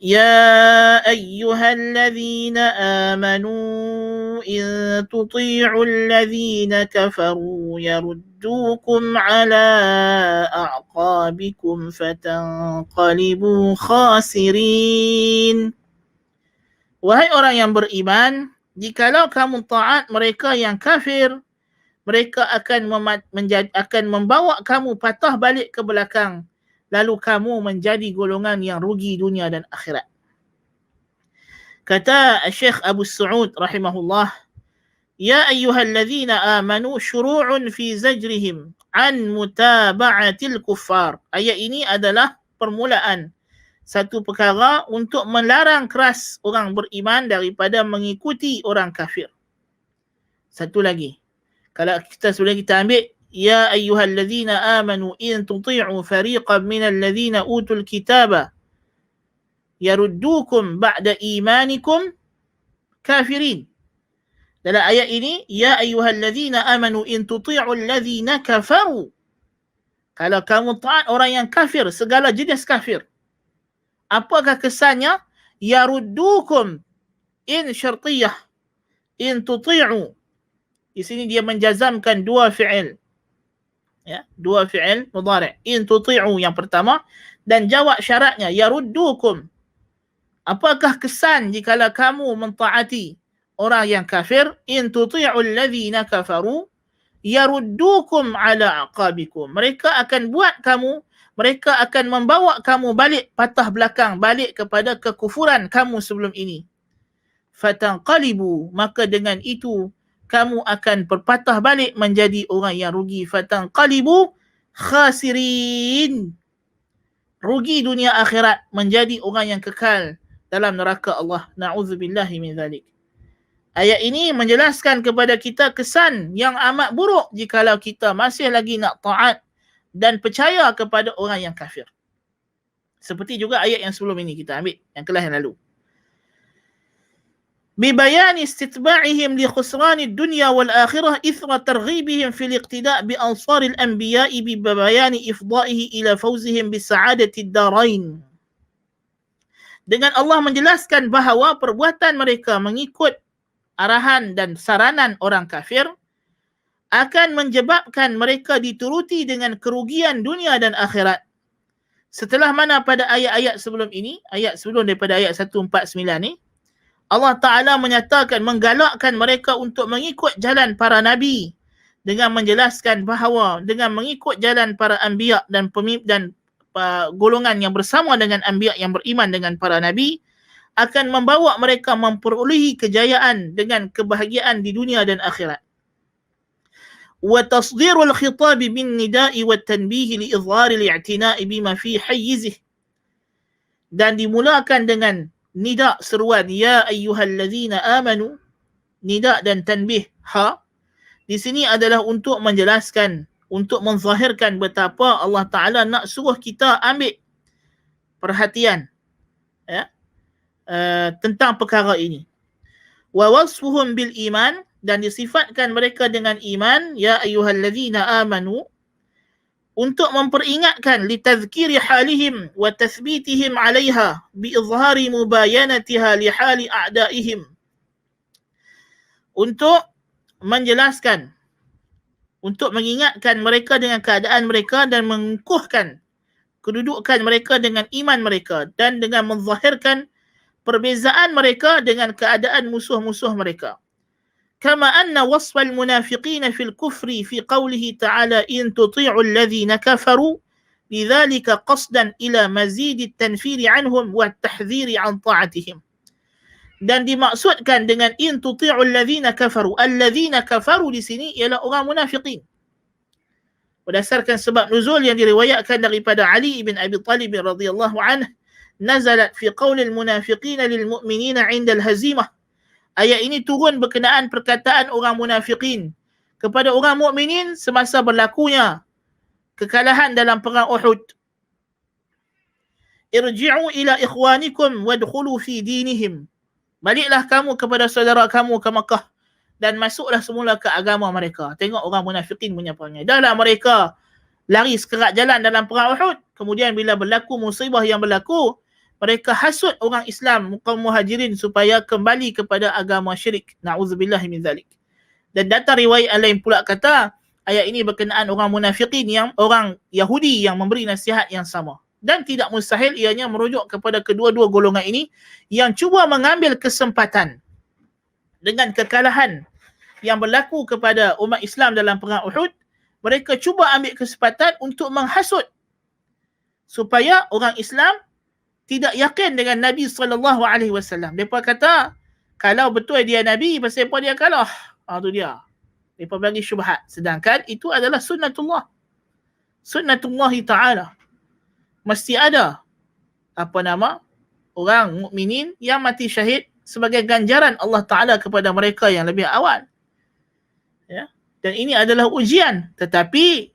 Ya ayyuhalladzina amanu in tuti'u alladzina kafaru yaruddukum ala a'qabikum fatanqalibu khasirin. Wahai orang yang beriman, jikalau kamu taat mereka yang kafir, mereka akan membawa kamu patah balik ke belakang, lalu kamu menjadi golongan yang rugi dunia dan akhirat. Kata Syekh Abu Su'ud rahimahullah, Ya ayyuhalladzina amanu syuru'un fi zajrihim an mutaba'atil kuffar. Ayat ini adalah permulaan satu perkara untuk melarang keras orang beriman daripada mengikuti orang kafir. Satu lagi, kalau sebelum kita ambil Ya ayyuhalladzina amanu in tuti'u fariqan minal ladzina utul kitaba yaruddukum ba'da imanikum kafirin. Dalam ayat ini, Ya ayyuhalladzina amanu in tuti'u alladzina kafaru. Kalau kamu taat orang yang kafir, segala jenis kafir. Apakah kesannya? Yaruddukum, in syartiyah, in tuti'u. Di sini dia menjazamkan dua fi'il. Ya, dua fi'il mudhari'. In tuti'u yang pertama, dan jawab syaratnya yaruddukum. Apakah kesan jikalau kamu mentaati orang yang kafir? In tuti'ul ladzina kafaru yaruddukum ala aqabikum. Mereka akan buat kamu, mereka akan membawa kamu balik patah belakang, balik kepada kekufuran kamu sebelum ini. Fatanqalibu, maka dengan itu kamu akan berpatah balik menjadi orang yang rugi. Fatanqalibu khasirin. Rugi dunia akhirat, menjadi orang yang kekal dalam neraka Allah. Na'udzubillahi min zalik. Ayat ini menjelaskan kepada kita kesan yang amat buruk jikalau kita masih lagi nak taat dan percaya kepada orang yang kafir. Seperti juga ayat yang sebelum ini kita ambil, yang kelas yang lalu. ببيان استتباعهم لخسران الدنيا والآخرة إثر ترغيبهم في الاقتداء بأنصار الأنبياء ببيان إفضائه إلى فوزهم بسعادة الدارين. Dengan Allah menjelaskan bahawa perbuatan mereka mengikut arahan dan saranan orang kafir akan menyebabkan mereka dituruti dengan kerugian dunia dan akhirat. Setelah mana pada ayat-ayat sebelum ini, ayat sebelum daripada ayat 149 ni, Allah Ta'ala menyatakan, menggalakkan mereka untuk mengikut jalan para Nabi dengan menjelaskan bahawa dengan mengikut jalan para anbiya dan golongan yang bersama dengan anbiya yang beriman dengan para Nabi akan membawa mereka memperolehi kejayaan dengan kebahagiaan di dunia dan akhirat. وتصدير الخطاب بالنداء والتنبيه لإظهار الاعتناء بما في حيزه. Dan dimulakan dengan nida seruan ya ayyuhallazina amanu, nida dan tanbih ha di sini adalah untuk menjelaskan, untuk menzahirkan betapa Allah Taala nak suruh kita ambil perhatian ya tentang perkara ini. Wa wasfuhum bil iman, dan disifatkan mereka dengan iman ya ayyuhallazina amanu, untuk memperingatkan litazkiri halihim wa tathbitihim 'alaiha biizhari mubayanatiha li hali a'daihim, untuk menjelaskan, untuk mengingatkan mereka dengan keadaan mereka dan mengukuhkan kedudukan mereka dengan iman mereka dan dengan menzahirkan perbezaan mereka dengan keadaan musuh-musuh mereka. كما أن وصف المنافقين في الكفر في قوله تعالى إن تطيعوا الذين كفروا لذلك قصدا إلى مزيد التنفير عنهم والتحذير عن طاعتهم. Dan dimaksudkan dengan in tuti'u alladhina kafaru, alladhina kafaru di sini ialah orang munafiqin. Berdasarkan sebab nuzul yang diriwayatkan daripada Ali bin Abi Talib radhiyallahu anhu, nazalat fi qaulil munafiqina lil mu'minina 'inda al-hazimah. Ayat ini turun berkenaan perkataan orang munafiqin kepada orang mukminin semasa berlakunya kekalahan dalam perang Uhud. Irji'u ila ikhwanikum wadkhulu fi dinihim. Baliklah kamu kepada saudara kamu ke Makkah dan masuklah semula ke agama mereka. Tengok orang munafiqin punya perangai. Dahlah mereka lari sekerat jalan dalam perang Uhud, kemudian bila berlaku musibah yang berlaku, mereka hasut orang Islam, kaum muhajirin, supaya kembali kepada agama syirik. Na'udzubillah min zalik. Dan datang riwayat lain pula kata, ayat ini berkenaan orang munafiqin, yang orang Yahudi yang memberi nasihat yang sama. Dan tidak mustahil ianya merujuk kepada kedua-dua golongan ini yang cuba mengambil kesempatan dengan kekalahan yang berlaku kepada umat Islam dalam perang Uhud. Mereka cuba ambil kesempatan untuk menghasut supaya orang Islam tidak yakin dengan Nabi SAW. Mereka kata, kalau betul dia Nabi, pasal apa dia kalah? Itu dia. Mereka bagi syubhat. Sedangkan itu adalah sunnatullah. Sunnatullahi ta'ala. Mesti ada, orang mukminin yang mati syahid sebagai ganjaran Allah Ta'ala kepada mereka yang lebih awal. Ya. Dan ini adalah ujian. Tetapi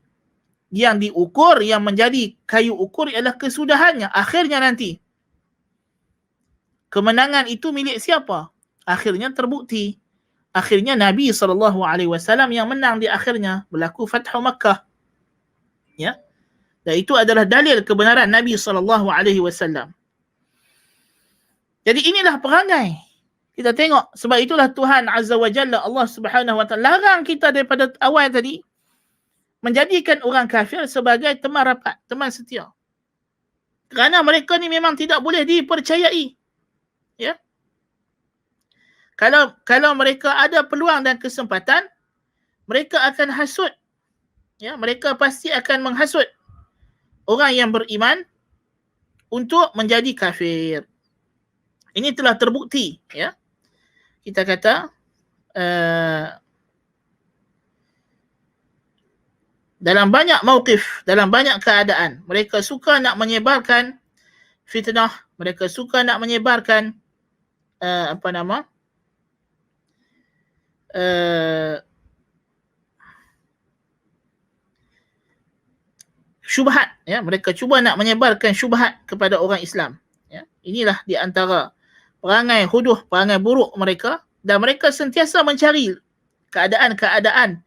yang diukur, yang menjadi kayu ukur ialah kesudahannya. Akhirnya nanti, kemenangan itu milik siapa? Akhirnya terbukti. Akhirnya Nabi SAW yang menang di akhirnya. Berlaku Fathu Makkah. Ya. Dan itu adalah dalil kebenaran Nabi SAW. Jadi inilah perangai. Kita tengok. Sebab itulah Tuhan Azza wa Jalla, Allah Subhanahu wa Ta'ala larang kita daripada awal tadi menjadikan orang kafir sebagai teman rapat, teman setia. Kerana mereka ni memang tidak boleh dipercayai. Ya. Kalau mereka ada peluang dan kesempatan, mereka akan hasut. Ya, mereka pasti akan menghasut orang yang beriman untuk menjadi kafir. Ini telah terbukti, ya. Kita kata dalam banyak mauqif, dalam banyak keadaan, mereka suka nak menyebarkan fitnah, mereka suka nak menyebarkan syubhat, ya. Mereka cuba nak menyebarkan syubhat kepada orang Islam, ya. Inilah di antara perangai huduh, perangai buruk mereka, dan mereka sentiasa mencari keadaan-keadaan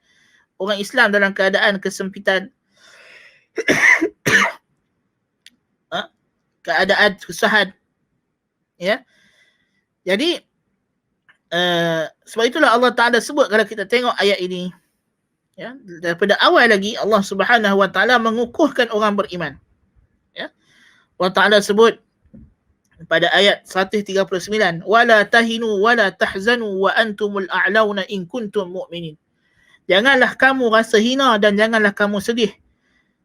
orang Islam dalam keadaan kesempitan, keadaan kesusahan, ya. Jadi sebab itulah Allah Ta'ala sebut, kalau kita tengok ayat ini, ya, daripada awal lagi Allah Subhanahu Wa Ta'ala mengukuhkan orang beriman, ya. Allah Ta'ala sebut pada ayat 139, wala tahinu wala tahzanu wa antumul a'launa in kuntum mu'minin. Janganlah kamu rasa hina dan janganlah kamu sedih,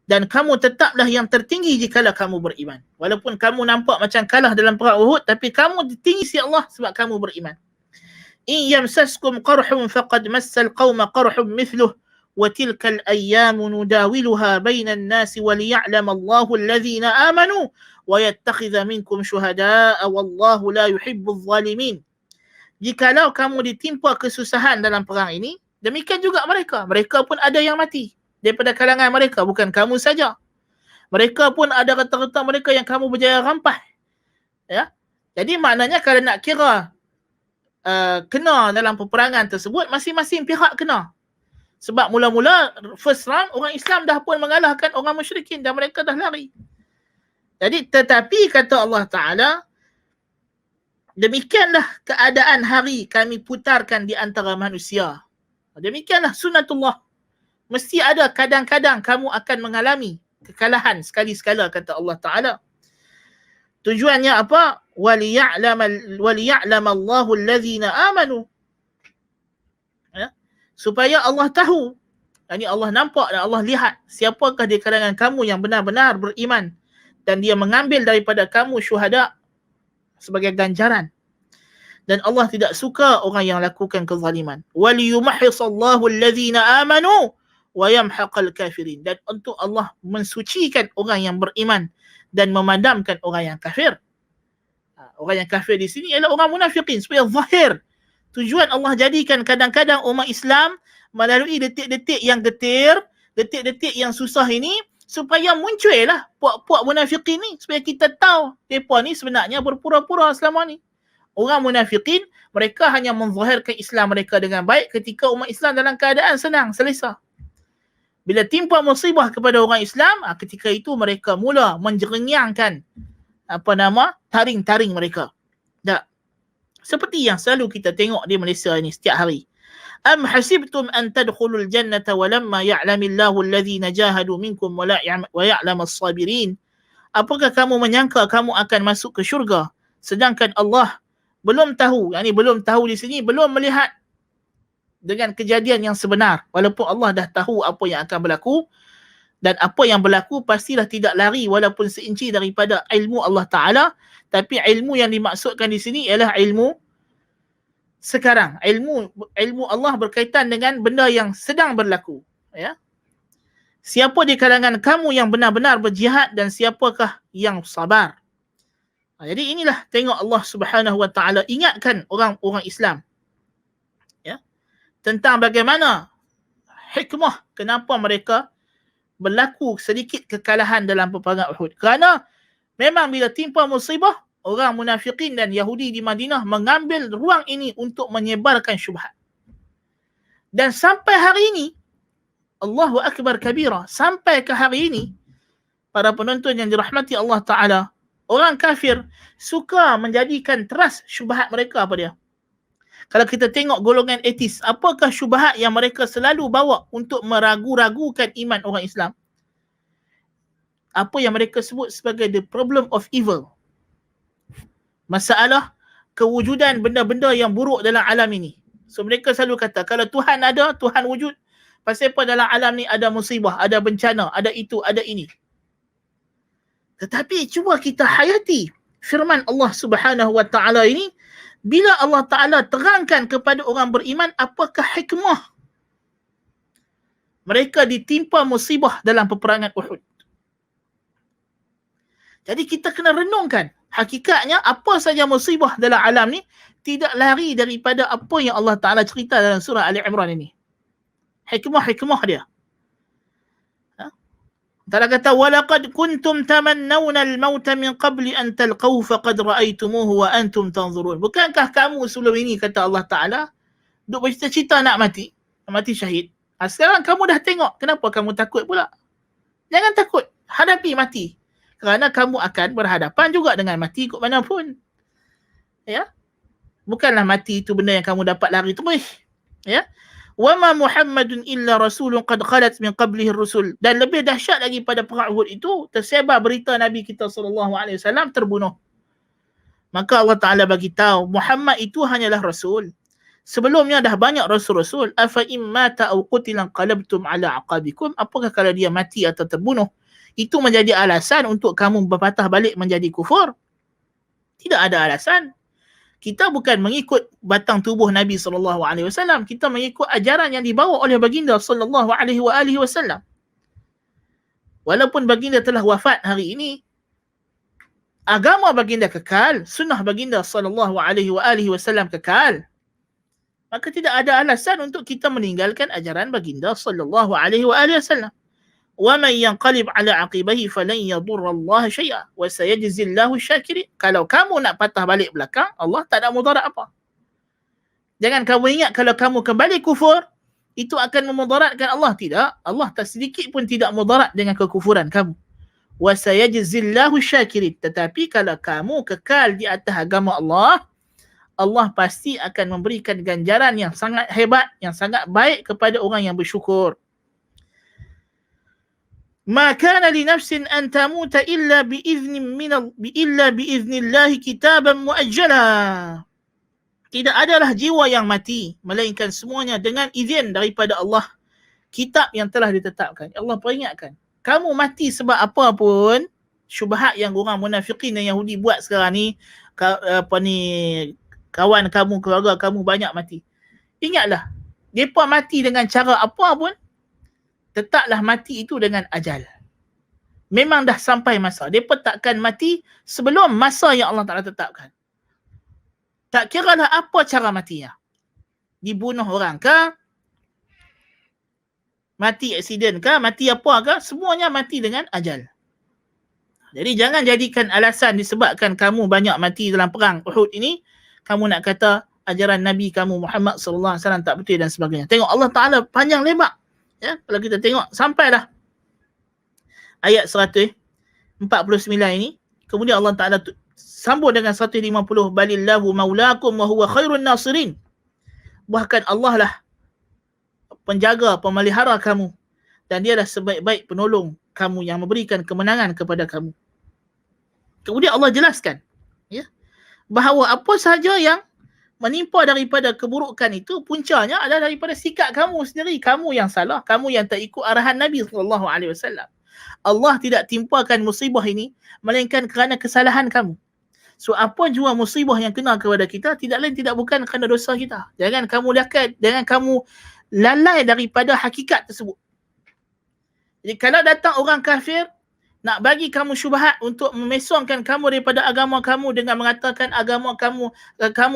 dan kamu tetaplah yang tertinggi jikalau kamu beriman. Walaupun kamu nampak macam kalah dalam perang Uhud, tapi kamu tinggi si Allah sebab kamu beriman. In yamsaskum qarhun faqad massal qawma qarhun mithluh wa tilkal ayyamu nudawiluha bainan nasi wa liya'lam Allahu alladhina amanu wa yattakhidha minkum syuhada'a wallahu la yuhibbul zalimin. Jikalau kamu ditimpa kesusahan dalam perang ini, demikian juga mereka. Mereka pun ada yang mati daripada kalangan mereka, bukan kamu saja. Mereka pun ada rata-rata mereka yang kamu berjaya rampas. Ya. Jadi maknanya kalau nak kira kena dalam peperangan tersebut, masing-masing pihak kena. Sebab mula-mula first round orang Islam dah pun mengalahkan orang musyrikin dan mereka dah lari. Jadi tetapi kata Allah Ta'ala, demikianlah keadaan hari kami putarkan di antara manusia. Demikianlah sunnatullah. Mesti ada kadang-kadang kamu akan mengalami kekalahan sekali-sekala, kata Allah Ta'ala. Tujuannya apa? وَلِيَعْلَمَ اللَّهُ الَّذِينَ آمَنُوا. Ya? Supaya Allah tahu, yani Allah nampak dan Allah lihat siapakah di kalangan kamu yang benar-benar beriman, dan dia mengambil daripada kamu syuhada sebagai ganjaran. Dan Allah tidak suka orang yang lakukan kezaliman. وَلِيُمَحِصَ اللَّهُ الَّذِينَ آمَنُوا وَيَمْحَقَ الْكَافِرِينَ. Dan untuk Allah mensucikan orang yang beriman dan memadamkan orang yang kafir. Orang yang kafir di sini ialah orang munafikin, supaya zahir. Tujuan Allah jadikan kadang-kadang umat Islam melalui detik-detik yang getir, detik-detik yang susah ini, supaya muncullah puak-puak munafikin ni, supaya kita tahu mereka ni sebenarnya berpura-pura selama ni. Orang munafikin, mereka hanya menzahirkan Islam mereka dengan baik ketika umat Islam dalam keadaan senang, selesa. Bila timpa musibah kepada orang Islam, ketika itu mereka mula menjerenyangkan taring-taring mereka. Tak. Seperti yang selalu kita tengok di Malaysia ini setiap hari. Am hasibtum an tadkhulul jannata wa lamma ya'lamillahu alladhina jahadu minkum wa ya'lamas sabirin. Apakah kamu menyangka kamu akan masuk ke syurga sedangkan Allah belum tahu, yani belum tahu di sini, belum melihat dengan kejadian yang sebenar, walaupun Allah dah tahu apa yang akan berlaku, dan apa yang berlaku pastilah tidak lari walaupun seinci daripada ilmu Allah Ta'ala. Tapi ilmu yang dimaksudkan di sini ialah ilmu sekarang. Ilmu Allah berkaitan dengan benda yang sedang berlaku. Ya. Siapa di kalangan kamu yang benar-benar berjihad dan siapakah yang sabar? Jadi inilah tengok Allah Subhanahu Wa Ta'ala ingatkan orang-orang Islam, ya, tentang bagaimana hikmah kenapa mereka berlaku sedikit kekalahan dalam peperangan Uhud. Kerana memang bila timpa musibah, orang munafikin dan Yahudi di Madinah mengambil ruang ini untuk menyebarkan syubhat. Dan sampai hari ini, Allahu Akbar kabira, sampai ke hari ini, para penonton yang dirahmati Allah Ta'ala, orang kafir suka menjadikan teras syubhat mereka apa dia? Kalau kita tengok golongan etis, apakah syubhat yang mereka selalu bawa untuk meragu-ragukan iman orang Islam? Apa yang mereka sebut sebagai the problem of evil. Masalah kewujudan benda-benda yang buruk dalam alam ini. So mereka selalu kata, kalau Tuhan ada, Tuhan wujud, pasal apa dalam alam ni ada musibah, ada bencana, ada itu, ada ini. Tetapi cuba kita hayati firman Allah Subhanahu wa taala ini, bila Allah Taala terangkan kepada orang beriman apakah hikmah mereka ditimpa musibah dalam peperangan Uhud. Jadi kita kena renungkan, hakikatnya apa saja musibah dalam alam ni tidak lari daripada apa yang Allah Taala cerita dalam surah Ali Imran ini. Hikmah dia. Ta'ala kata, walaqad kuntum tamannawna al-mauta min qabli an talqaw faqad ra'aytumuhu wa antum tanzurun. Bukankah kamu sebelum ini, kata Allah Ta'ala, duk bercita-cita nak mati syahid. Sekarang kamu dah tengok, kenapa kamu takut pula? Jangan takut, hadapi mati. Kerana kamu akan berhadapan juga dengan mati ikut mana pun. Ya? Bukanlah mati itu benda yang kamu dapat lari terus. Ya? وَمَا مُحَمَّدٌ إِلَّا رَسُولٌ قَدْ خَلَتْ مِنْ قَبْلِهِ الرُّسُلُ. Dan lebih dahsyat lagi pada perang Uhud itu, tersebar berita Nabi kita SAW terbunuh. Maka Allah Ta'ala bagi tahu, Muhammad itu hanyalah Rasul. Sebelumnya dah banyak Rasul-Rasul. أَفَإِمْ مَاتَ أَوْ قُتِلَ انْقَلَبْتُمْ عَلَىٰ عَقَابِكُمْ. Apakah kalau dia mati atau terbunuh, itu menjadi alasan untuk kamu berpatah balik menjadi kufur? Tidak ada alasan. Kita bukan mengikut batang tubuh Nabi SAW. Kita mengikut ajaran yang dibawa oleh baginda SAW. Walaupun baginda telah wafat hari ini, agama baginda kekal, sunnah baginda SAW kekal. Maka tidak ada alasan untuk kita meninggalkan ajaran baginda SAW. وَمَنْ يَنْقَلِبْ عَلَىٰ عَقِبَيْهِ فَلَنْ يَضُرَّ اللَّهَ شَيْئًا وَسَيَجْزِي اللَّهُ الشَّاكِرِينَ. Kalau kamu nak patah balik belakang, Allah tak ada mudarat apa. Jangan kamu ingat kalau kamu kembali kufur, itu akan memudaratkan Allah. Tidak. Allah tak sedikit pun tidak mudarat dengan kekufuran kamu. وَسَيَجْزِي اللَّهُ الشَّاكِرِينَ. Tetapi kalau kamu kekal di atas agama Allah, Allah pasti akan memberikan ganjaran yang sangat hebat, yang sangat baik kepada orang yang bersyukur. ما كان لنفس أن تموت إلا بإذن الله كتابا مؤجلا. Tidak adalah jiwa yang mati, melainkan semuanya dengan izin daripada Allah. Kitab yang telah ditetapkan. Allah peringatkan, kamu mati sebab apa pun, syubhat yang orang munafikin dan Yahudi buat sekarang ni, kawan kamu, keluarga kamu banyak mati. Ingatlah, mereka mati dengan cara apa pun, tetaplah mati itu dengan ajal. Memang dah sampai masa. Mereka takkan mati sebelum masa yang Allah Ta'ala tetapkan. Tak kiralah apa cara matinya. Dibunuh orang ke, mati aksiden ke, mati apa ke, semuanya mati dengan ajal. Jadi jangan jadikan alasan disebabkan kamu banyak mati dalam perang Uhud ini, kamu nak kata ajaran Nabi kamu Muhammad SAW tak betul dan sebagainya. Tengok Allah Ta'ala panjang lebar. Ya, kalau kita tengok sampailah ayat 149 ini, kemudian Allah Ta'ala sambung dengan 150, balillahu maulakum wa huwa khairun nasirin. Bahkan Allah lah penjaga, pemelihara kamu, dan dia adalah sebaik-baik penolong kamu yang memberikan kemenangan kepada kamu. Kemudian Allah jelaskan, ya, bahawa apa sahaja yang menimpa daripada keburukan itu, puncanya adalah daripada sikap kamu sendiri. Kamu yang salah, kamu yang tak ikut arahan Nabi SAW. Allah tidak timpakan musibah ini melainkan kerana kesalahan kamu. So apa jua musibah yang kena kepada kita, tidak lain tidak bukan kerana dosa kita. Jangan kamu lihat, jangan kamu lalai daripada hakikat tersebut. Jadi kalau datang orang kafir nak bagi kamu syubhat untuk memesongkan kamu daripada agama kamu dengan mengatakan agama kamu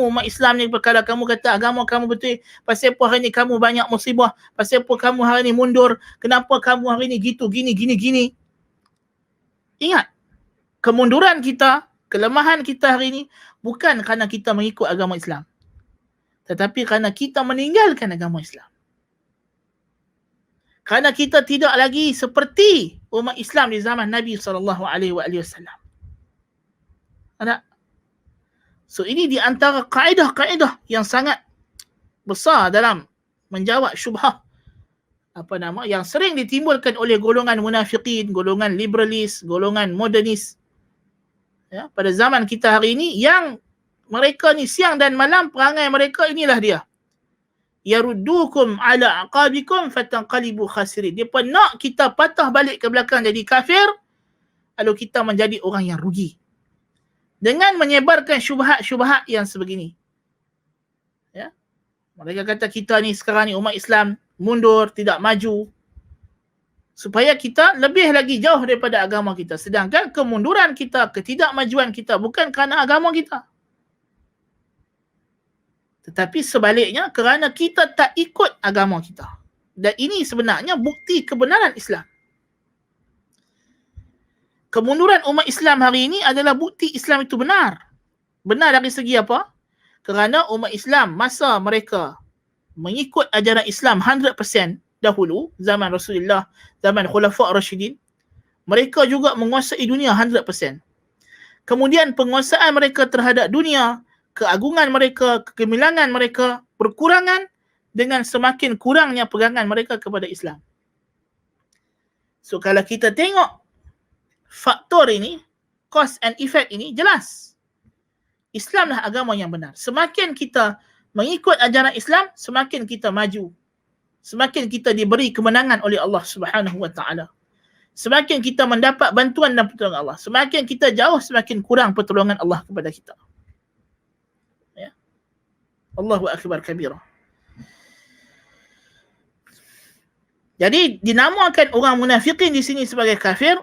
umat Islam ni, kalau kamu kata agama kamu betul, pasal apa hari ni kamu banyak musibah, pasal apa kamu hari ni mundur, kenapa kamu hari ni gitu, gini. Ingat, kemunduran kita, kelemahan kita hari ni bukan kerana kita mengikut agama Islam, tetapi kerana kita meninggalkan agama Islam. Kerana kita tidak lagi seperti umat Islam di zaman Nabi SAW. Ada? So ini di antara kaedah-kaedah yang sangat besar dalam menjawab syubhah yang sering ditimbulkan oleh golongan munafikin, golongan liberalis, golongan modernis. Ya, pada zaman kita hari ini yang mereka ni siang dan malam, perangai mereka inilah dia. Yaruddukum ala aqabikum fatanqalibu khasirin. Dia pun nak kita patah balik ke belakang jadi kafir, lalu kita menjadi orang yang rugi. Dengan menyebarkan syubhat-syubhat yang sebegini. Ya. Mereka kata kita ni sekarang ni umat Islam mundur, tidak maju. Supaya kita lebih lagi jauh daripada agama kita. Sedangkan kemunduran kita, ketidakmajuan kita bukan kerana agama kita. Tetapi sebaliknya kerana kita tak ikut agama kita. Dan ini sebenarnya bukti kebenaran Islam. Kemunduran umat Islam hari ini adalah bukti Islam itu benar. Benar dari segi apa? Kerana umat Islam masa mereka mengikut ajaran Islam 100% dahulu, zaman Rasulullah, zaman Khulafa' Rashidin, mereka juga menguasai dunia 100%. Kemudian penguasaan mereka terhadap dunia, keagungan mereka, kegemilangan mereka berkurangan dengan semakin kurangnya pegangan mereka kepada Islam. So kalau kita tengok faktor ini, cause and effect ini jelas. Islamlah agama yang benar. Semakin kita mengikut ajaran Islam, semakin kita maju. Semakin kita diberi kemenangan oleh Allah Subhanahu wa taala. Semakin kita mendapat bantuan dan pertolongan Allah. Semakin kita jauh, semakin kurang pertolongan Allah kepada kita. Ya. Allahu akbar kabira. Jadi dinamakan orang munafiqin di sini sebagai kafir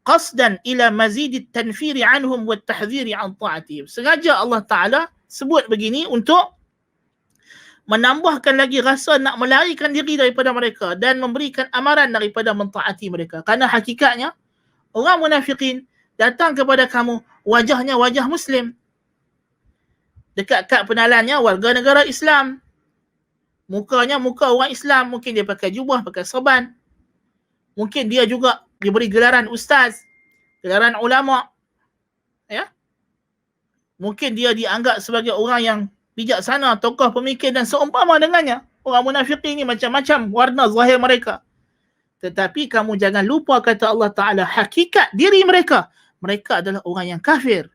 qasdan ila mazidit tanfiri anhum wat tahdhiri an ta'atihim. Sengaja Allah Taala sebut begini untuk menambahkan lagi rasa nak melarikan diri daripada mereka dan memberikan amaran daripada mentaati mereka. Kerana hakikatnya orang munafiqin datang kepada kamu, wajahnya wajah Muslim. Dekat kad penalannya warga negara Islam. Mukanya muka orang Islam. Mungkin dia pakai jubah, pakai serban. Mungkin dia juga diberi gelaran ustaz, gelaran ulama. Ya? Mungkin dia dianggap sebagai orang yang bijaksana, tokoh pemikir dan seumpama dengannya. Orang munafiqin ni macam-macam warna zahir mereka. Tetapi kamu jangan lupa kata Allah Ta'ala, hakikat diri mereka. Mereka adalah orang yang kafir.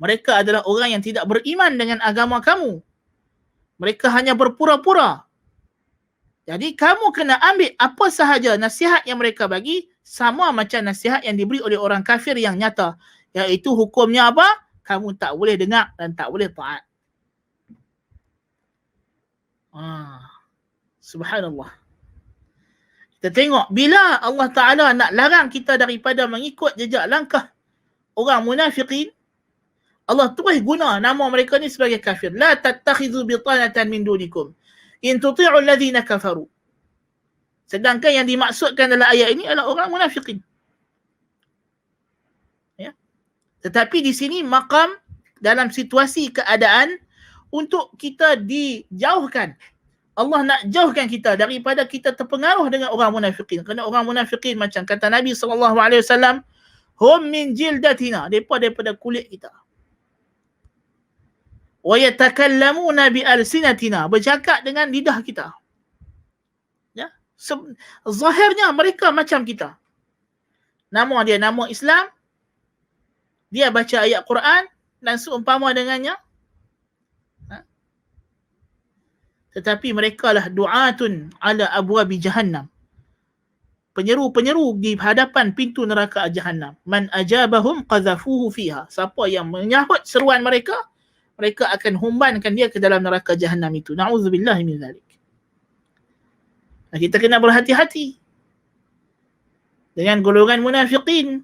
Mereka adalah orang yang tidak beriman dengan agama kamu. Mereka hanya berpura-pura. Jadi kamu kena ambil apa sahaja nasihat yang mereka bagi, sama macam nasihat yang diberi oleh orang kafir yang nyata. Iaitu hukumnya apa? Kamu tak boleh dengar dan tak boleh taat. Subhanallah. Kita tengok bila Allah Ta'ala nak larang kita daripada mengikut jejak langkah orang munafiqin, Allah terus guna nama mereka ni sebagai kafir. La tattakhidhu bitanatan min dunikum in tuti'u alladhina kafaru. Sedangkan yang dimaksudkan dalam ayat ini adalah orang munafiqin. Ya. Tetapi di sini maqam dalam situasi keadaan untuk kita dijauhkan. Allah nak jauhkan kita daripada kita terpengaruh dengan orang munafiqin. Kerana orang munafiqin macam kata Nabi SAW, hum min jildatina, mereka daripada kulit kita. Wa yatakallamuna bi alsinatina, bercakap dengan lidah kita. Ya, zahirnya mereka macam kita. Nama dia nama Islam. Dia baca ayat Quran dan seumpama dengannya. Tetapi mereka lah du'atun ala abwabi jahannam. Penyeru-penyeru di hadapan pintu neraka jahannam. Man ajabahum qadhafuhu fiha. Siapa yang menyahut seruan mereka, mereka akan humbankan dia ke dalam neraka jahannam itu. Na'udzubillah min zalik. Kita kena berhati-hati dengan golongan munafiqin.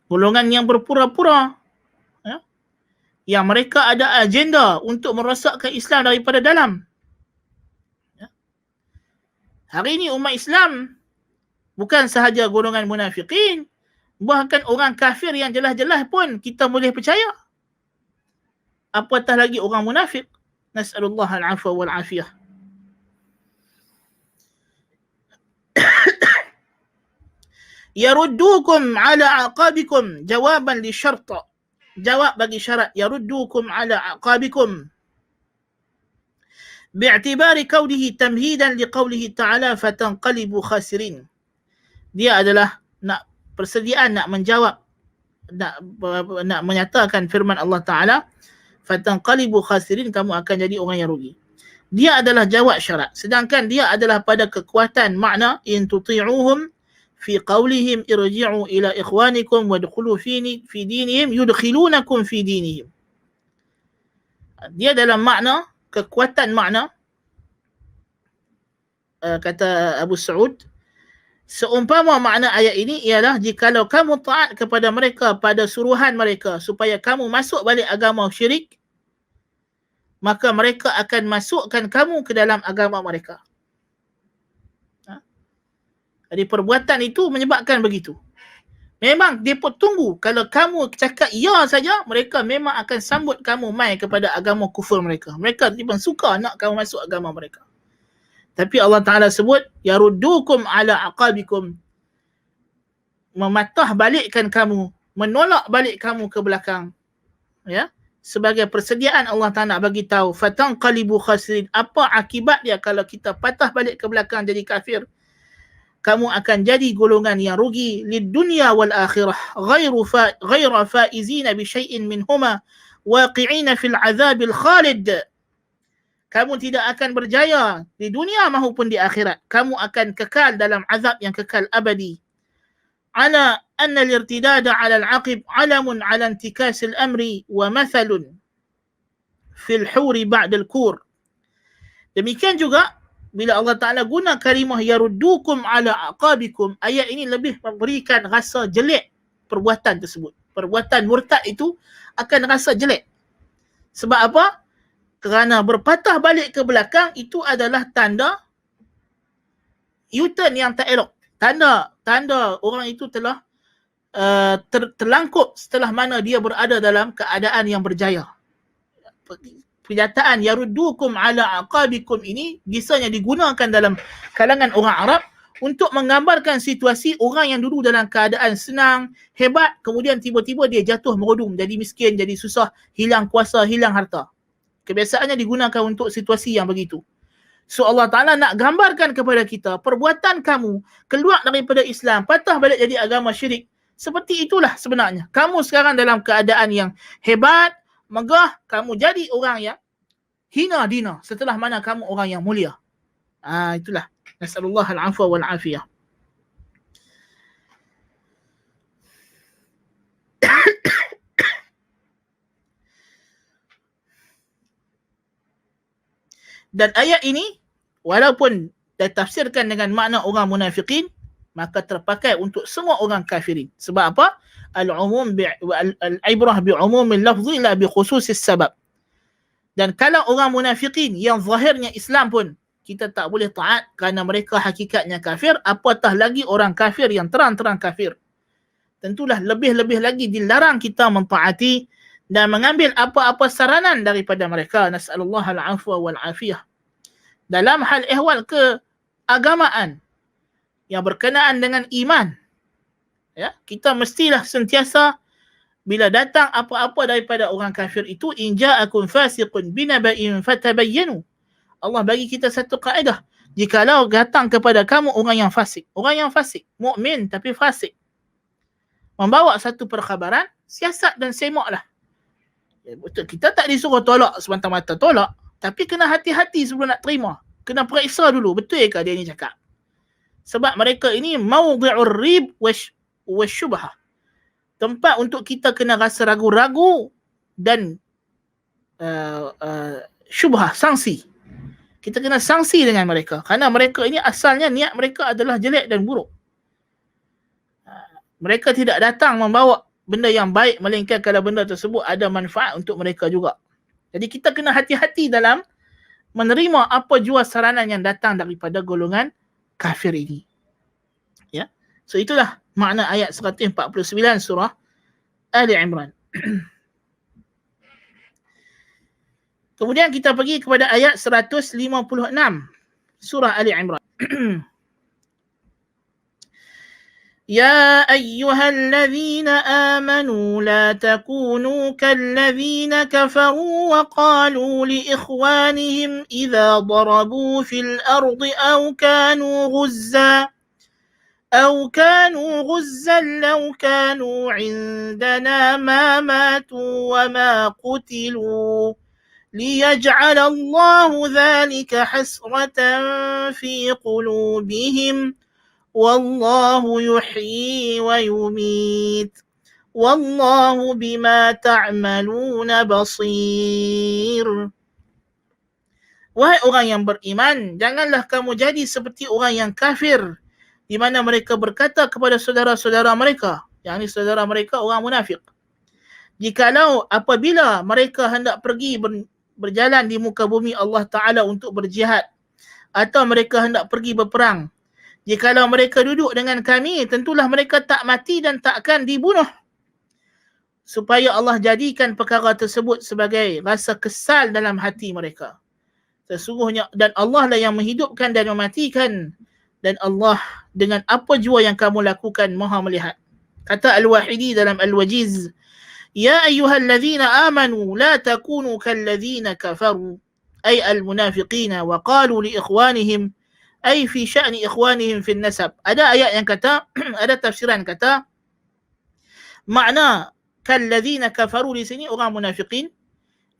Golongan yang berpura-pura. Ya? Yang mereka ada agenda untuk merosakkan Islam daripada dalam. Ya? Hari ini umat Islam bukan sahaja golongan munafiqin, bahkan orang kafir yang jelas-jelas pun kita boleh percaya. Apatah lagi orang munafik. Nas'alullah al-afwa wal-afiyah. Yaruddukum ala aqabikum jawaban li syarta. Jawab bagi syarat. Yaruddukum ala aqabikum. Bi'tibari qawlihi tamhidan li qawlihi ta'ala fatanqalibu khasirin. Dia adalah nak persediaan nak menjawab nak menyatakan firman Allah Ta'ala, fatanqalibu khasirin, kamu akan jadi orang yang rugi. Dia adalah jawab syarat. Sedangkan dia adalah pada kekuatan makna, in tuti'uhum fi qawlihim irji'u ila ikhwanikum wadkhulu fi dinihim yudkhilunakum fi dinihim. Dia dalam makna, kekuatan makna, kata Abu Sa'ud, seumpama makna ayat ini ialah jikalau kamu taat kepada mereka pada suruhan mereka supaya kamu masuk balik agama syirik, maka mereka akan masukkan kamu ke dalam agama mereka. Jadi perbuatan itu menyebabkan begitu. Memang dia pun tunggu, kalau kamu cakap ya saja, mereka memang akan sambut kamu mai kepada agama kufur mereka. Mereka pun suka nak kamu masuk agama mereka. Tapi Allah Ta'ala sebut, yaruddukum ala aqabikum, mematah balikkan kamu, menolak balik kamu ke belakang. Ya, sebagai persediaan Allah Ta'ala bagi tahu, fatanqalibu khasirin, apa akibat dia kalau kita patah balik ke belakang jadi kafir. Kamu akan jadi golongan yang rugi, lid dunya wal akhirah, ghairu faizina bi syai'in minhuma, waqi'ina fil azabil khalid. Kamu tidak akan berjaya di dunia maupun di akhirat. Kamu akan kekal dalam azab yang kekal abadi. Ala anna al-irtidada ala al-aqib alamun ala intikas al-amri wa mathalun fil huri ba'da al-kur. Demikian juga bila Allah Ta'ala guna kalimah yaruddukum ala aqabikum, ayat ini lebih memberikan rasa jelek perbuatan tersebut. Perbuatan murtad itu akan rasa jelek. Sebab apa? Kerana berpatah balik ke belakang itu adalah tanda U-turn yang tak elok. Tanda orang itu telah terlangkup setelah mana dia berada dalam keadaan yang berjaya. Pernyataan yaruddukum ala aqabikum ini biasanya digunakan dalam kalangan orang Arab untuk menggambarkan situasi orang yang dulu dalam keadaan senang, hebat, kemudian tiba-tiba dia jatuh merodum, jadi miskin, jadi susah, hilang kuasa, hilang harta. Kebiasaannya digunakan untuk situasi yang begitu. So Allah Ta'ala nak gambarkan kepada kita, perbuatan kamu keluar daripada Islam, patah balik jadi agama syirik, seperti itulah sebenarnya. Kamu sekarang dalam keadaan yang hebat, megah, kamu jadi orang yang hina dina setelah mana kamu orang yang mulia. Itulah. Nasallallahu al-afwa wal afiyah. Dan ayat ini walaupun ditafsirkan dengan makna orang munafikin, maka terpakai untuk semua orang kafirin. Sebab apa? Al-umum al-ibrah bi umumil lafzi la bi khususis sabab. Dan kalau orang munafikin yang zahirnya Islam pun kita tak boleh taat kerana mereka hakikatnya kafir, apatah lagi orang kafir yang terang-terang kafir. Tentulah lebih-lebih lagi dilarang kita mentaati dan mengambil apa-apa saranan daripada mereka. Nas'alullah al-afwa wal-afiyah. Dalam hal ehwal keagamaan yang berkenaan dengan iman, ya, kita mestilah sentiasa bila datang apa-apa daripada orang kafir itu, in ja'akum fasiqun binaba'in fatabayyanu. Allah bagi kita satu kaedah. Jikalau datang kepada kamu orang yang fasik, mukmin tapi fasik, membawa satu perkhabaran, siasat dan semaklah. Ya, betul, kita tak disuruh tolak semata-mata tolak, tapi kena hati-hati sebelum nak terima. Kena periksa dulu, betul ke dia ni cakap. Sebab mereka ini mawdi'ur rib wa syubhah. Tempat untuk kita kena rasa ragu-ragu dan syubhah, sangsi. Kita kena sangsi dengan mereka. Kerana mereka ini asalnya niat mereka adalah jelek dan buruk. Mereka tidak datang membawa benda yang baik, melainkan kalau benda tersebut ada manfaat untuk mereka juga. Jadi kita kena hati-hati dalam menerima apa jua saranan yang datang daripada golongan kafir ini. Ya. So itulah makna ayat 149 surah Ali Imran. Kemudian kita pergi kepada ayat 156 surah Ali Imran. يا أيها الذين آمنوا لا تكونوا كالذين كفروا وقالوا لإخوانهم إذا ضربوا في الأرض أو كانوا غزا أو كانوا غزا لو كانوا عندنا ما ماتوا وما قتلوا ليجعل الله ذلك حسرة في قلوبهم والله يحيي ويميت والله بما تعملون بصير. Wahai orang yang beriman, janganlah kamu jadi seperti orang yang kafir, di mana mereka berkata kepada saudara-saudara mereka, yakni saudara mereka orang munafik, jikalau apabila mereka hendak pergi berjalan di muka bumi Allah Ta'ala untuk berjihad, atau mereka hendak pergi berperang, jikalau mereka duduk dengan kami, tentulah mereka tak mati dan tak akan dibunuh, supaya Allah jadikan perkara tersebut sebagai rasa kesal dalam hati mereka. Sesungguhnya, dan Allah lah yang menghidupkan dan mematikan, dan Allah dengan apa jua yang kamu lakukan maha melihat. Kata Al-Wahidi dalam Al-Wajiz, Ya ayyuhalladzina amanu la takunu kalladzina kafaru, ay al-munafiqina, wa qalu li ikhwanihim, ay fi sya'ni ikhwanihim fi nasab. Ada ayat yang kata, ada tafsiran kata, makna kalladzina kafaru di sini orang munafiqin,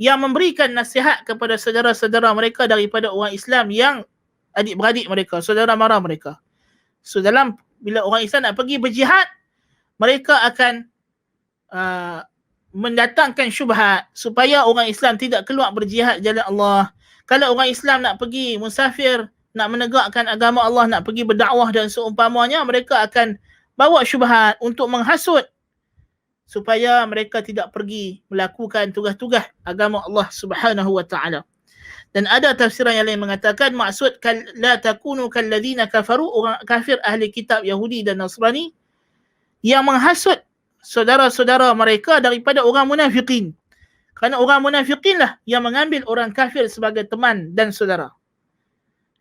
yang memberikan nasihat kepada saudara-saudara mereka daripada orang Islam yang adik-beradik mereka, saudara mara mereka. So dalam bila orang Islam nak pergi berjihad, mereka akan mendatangkan syubhat supaya orang Islam tidak keluar berjihad jalan Allah. Kalau orang Islam nak pergi musafir, nak menegakkan agama Allah, nak pergi berdakwah dan seumpamanya, mereka akan bawa syubhat untuk menghasut supaya mereka tidak pergi melakukan tugas-tugas agama Allah Subhanahu wa taala. Dan ada tafsiran yang lain mengatakan maksud la takunu kalladzina kafaru, orang kafir ahli kitab Yahudi dan Nasrani yang menghasut saudara-saudara mereka daripada orang munafikin. Kerana orang munafikin lah yang mengambil orang kafir sebagai teman dan saudara.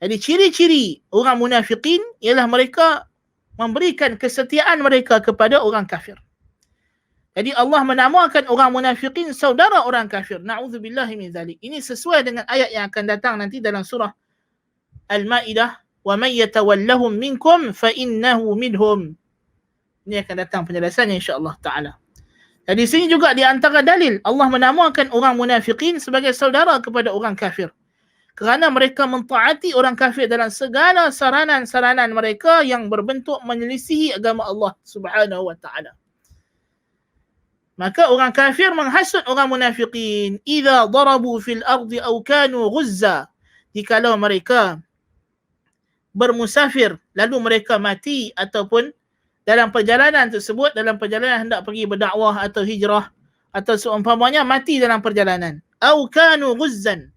Jadi ciri-ciri orang munafikin ialah mereka memberikan kesetiaan mereka kepada orang kafir. Jadi Allah menamakan orang munafikin saudara orang kafir. Na'udzubillahi min zalik. Ini sesuai dengan ayat yang akan datang nanti dalam surah Al-Ma'idah. Wa man yatawallahum minkum fa innahu minhum. Ini akan datang penjelasannya insya-Allah taala. Jadi sini juga di antara dalil Allah menamakan orang munafikin sebagai saudara kepada orang kafir. Kerana mereka mentaati orang kafir dalam segala saranan-saranan mereka yang berbentuk menyelisihi agama Allah Subhanahu wa taala. Maka orang kafir menghasut orang munafikin, idza darabu fil ardi aw kanu ghuzza, jikalau mereka bermusafir lalu mereka mati ataupun dalam perjalanan tersebut, dalam perjalanan hendak pergi berdakwah atau hijrah atau seumpamanya, mati dalam perjalanan, aw kanu ghuzzan,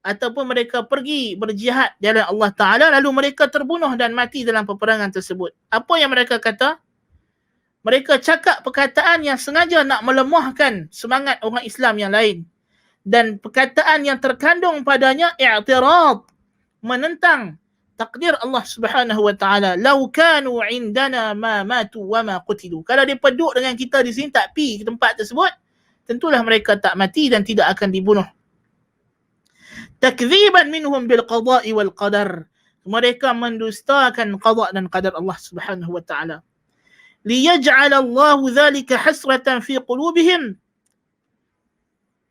ataupun mereka pergi berjihad jalan Allah Ta'ala lalu mereka terbunuh dan mati dalam peperangan tersebut. Apa yang mereka kata? Mereka cakap perkataan yang sengaja nak melemahkan semangat orang Islam yang lain. Dan perkataan yang terkandung padanya i'tirad, menentang takdir Allah Subhanahu wa taala. Lau kanu indana ma matu wa ma qutilu. Kalau dia peduk dengan kita di sini tak pi ke tempat tersebut, tentulah mereka tak mati dan tidak akan dibunuh. Takdziban minhum bil qada'i wal qadar. Mereka mendustakan qada' dan qadar Allah Subhanahu wa taala. ليجعل الله ذلك حسرة في قلوبهم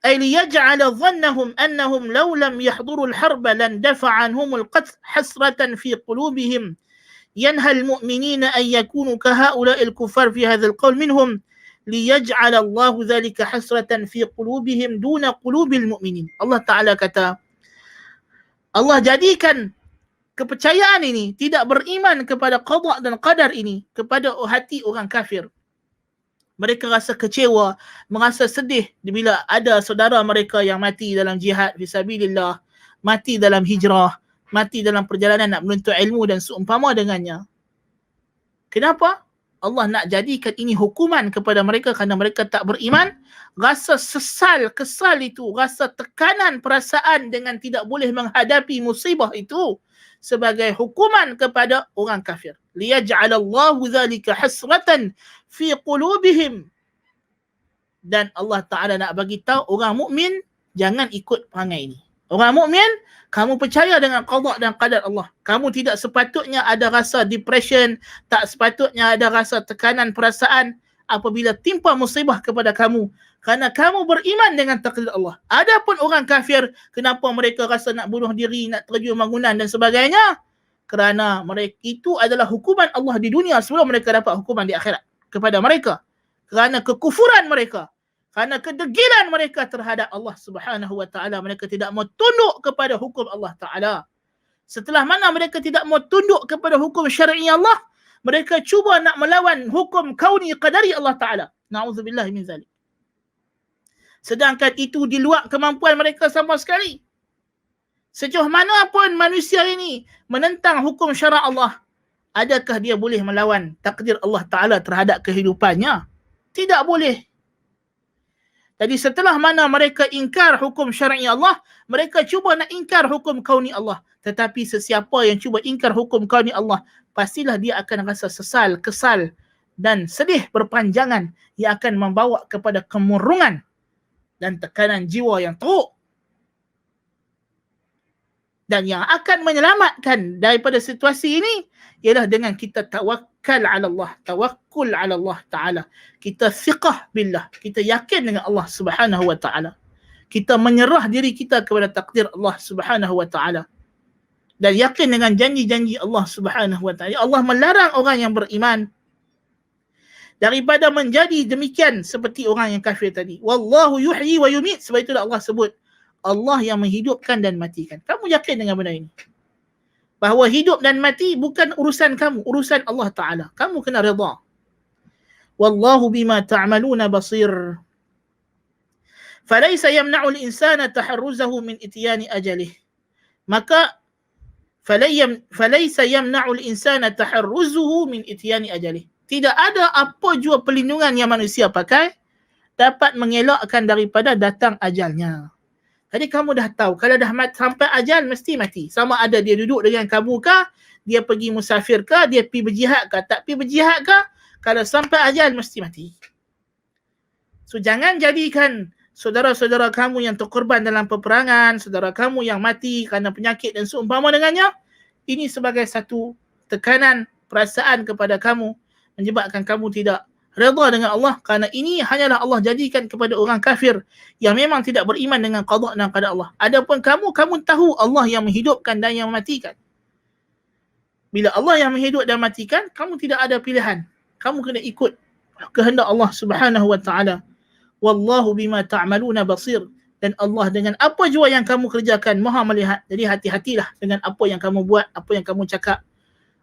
أي ليجعل ظنهم أنهم لو لم يحضروا الحرب لاندفع عنهم القتل حسرة في قلوبهم ينهى المؤمنين أن يكونوا كهؤلاء الكفار في هذا القول منهم ليجعل الله ذلك حسرة في قلوبهم دون قلوب المؤمنين. Allah Ta'ala kata, Allah jadikan kepercayaan ini, tidak beriman kepada qada' dan qadar ini kepada hati orang kafir. Mereka rasa kecewa, merasa sedih bila ada saudara mereka yang mati dalam jihad fisabilillah, mati dalam hijrah, mati dalam perjalanan nak menuntut ilmu dan seumpama dengannya. Kenapa? Allah nak jadikan ini hukuman kepada mereka kerana mereka tak beriman. Rasa sesal, kesal itu, rasa tekanan perasaan dengan tidak boleh menghadapi musibah itu sebagai hukuman kepada orang kafir. Liyaj'alallahu dzalika hasratan fi qulubihim. Dan Allah Ta'ala nak bagi tahu orang mukmin jangan ikut perangai ini. Orang mukmin, kamu percaya dengan qada dan qadar Allah. Kamu tidak sepatutnya ada rasa depression, tak sepatutnya ada rasa tekanan perasaan apabila timpa musibah kepada kamu, kerana kamu beriman dengan takdir Allah. Adapun orang kafir, kenapa mereka rasa nak bunuh diri, nak terjun bangunan dan sebagainya? Kerana mereka itu adalah hukuman Allah di dunia sebelum mereka dapat hukuman di akhirat kepada mereka. Kerana kekufuran mereka, kerana kedegilan mereka terhadap Allah Subhanahu wa taala, mereka tidak mau tunduk kepada hukum Allah taala. Setelah mana mereka tidak mau tunduk kepada hukum syar'i Allah, mereka cuba nak melawan hukum kauni qadari Allah taala. Nauzubillah min zalik. Sedangkan itu di luar kemampuan mereka sama sekali. Sejauh mana pun manusia ini menentang hukum syara Allah, adakah dia boleh melawan takdir Allah taala terhadap kehidupannya? Tidak boleh. Jadi setelah mana mereka ingkar hukum syar'i Allah, mereka cuba nak ingkar hukum kauni Allah. Tetapi sesiapa yang cuba ingkar hukum kauni Allah, pastilah dia akan rasa sesal, kesal dan sedih berpanjangan yang akan membawa kepada kemurungan dan tekanan jiwa yang teruk. Dan yang akan menyelamatkan daripada situasi ini ialah dengan kita tawakkal ala Allah, tawakkul ala Allah Ta'ala. Kita thiqah billah, kita yakin dengan Allah Subhanahu wa Ta'ala. Kita menyerah diri kita kepada takdir Allah Subhanahu wa Ta'ala. Dan yakin dengan janji-janji Allah Subhanahu wa Ta'ala. Allah melarang orang yang beriman daripada menjadi demikian seperti orang yang kafir tadi. Wallahu yuhyi wa yumit. Sebab itulah Allah sebut Allah yang menghidupkan dan matikan. Kamu yakin dengan benda ini? Bahawa hidup dan mati bukan urusan kamu, urusan Allah Ta'ala. Kamu kena redha. Wallahu bima ta'maluna basir. Falaysa yamna'u al-insana taharruzahu min ityani ajalih. Maka falaysa yamna'u al-insana taharruzuhu min ityani ajalih. Tidak ada apa jua perlindungan yang manusia pakai dapat mengelakkan daripada datang ajalnya. Jadi kamu dah tahu, kalau dah sampai ajal mesti mati. Sama ada dia duduk dengan kamu kah, dia pergi musafir kah, dia pergi berjihad kah, tak pergi berjihad kah, kalau sampai ajal mesti mati. So jangan jadikan saudara-saudara kamu yang terkorban dalam peperangan, saudara kamu yang mati kerana penyakit dan seumpama dengannya, ini sebagai satu tekanan perasaan kepada kamu, menyebabkan kamu tidak redha dengan Allah, kerana ini hanyalah Allah jadikan kepada orang kafir yang memang tidak beriman dengan qada dan qadar Allah. Adapun kamu tahu Allah yang menghidupkan dan yang mematikan. Bila Allah yang menghidup dan matikan, kamu tidak ada pilihan. Kamu kena ikut kehendak Allah Subhanahu wa Ta'ala. Wallahu bima ta'maluna basir. Dan Allah dengan apa jua yang kamu kerjakan Maha melihat. Jadi hati-hatilah dengan apa yang kamu buat, apa yang kamu cakap,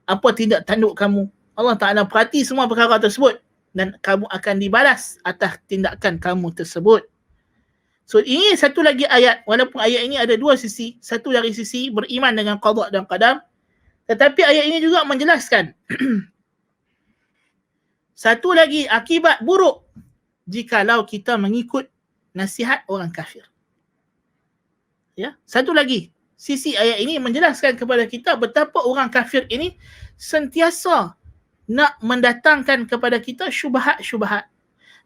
apa tindak tanduk kamu. Allah Ta'ala perhati semua perkara tersebut. Dan kamu akan dibalas atas tindakan kamu tersebut. So ini satu lagi ayat, walaupun ayat ini ada dua sisi. Satu dari sisi beriman dengan qada dan qadar, tetapi ayat ini juga menjelaskan satu lagi akibat buruk jikalau kita mengikut nasihat orang kafir. Ya, satu lagi sisi ayat ini menjelaskan kepada kita betapa orang kafir ini sentiasa nak mendatangkan kepada kita syubhat-syubhat.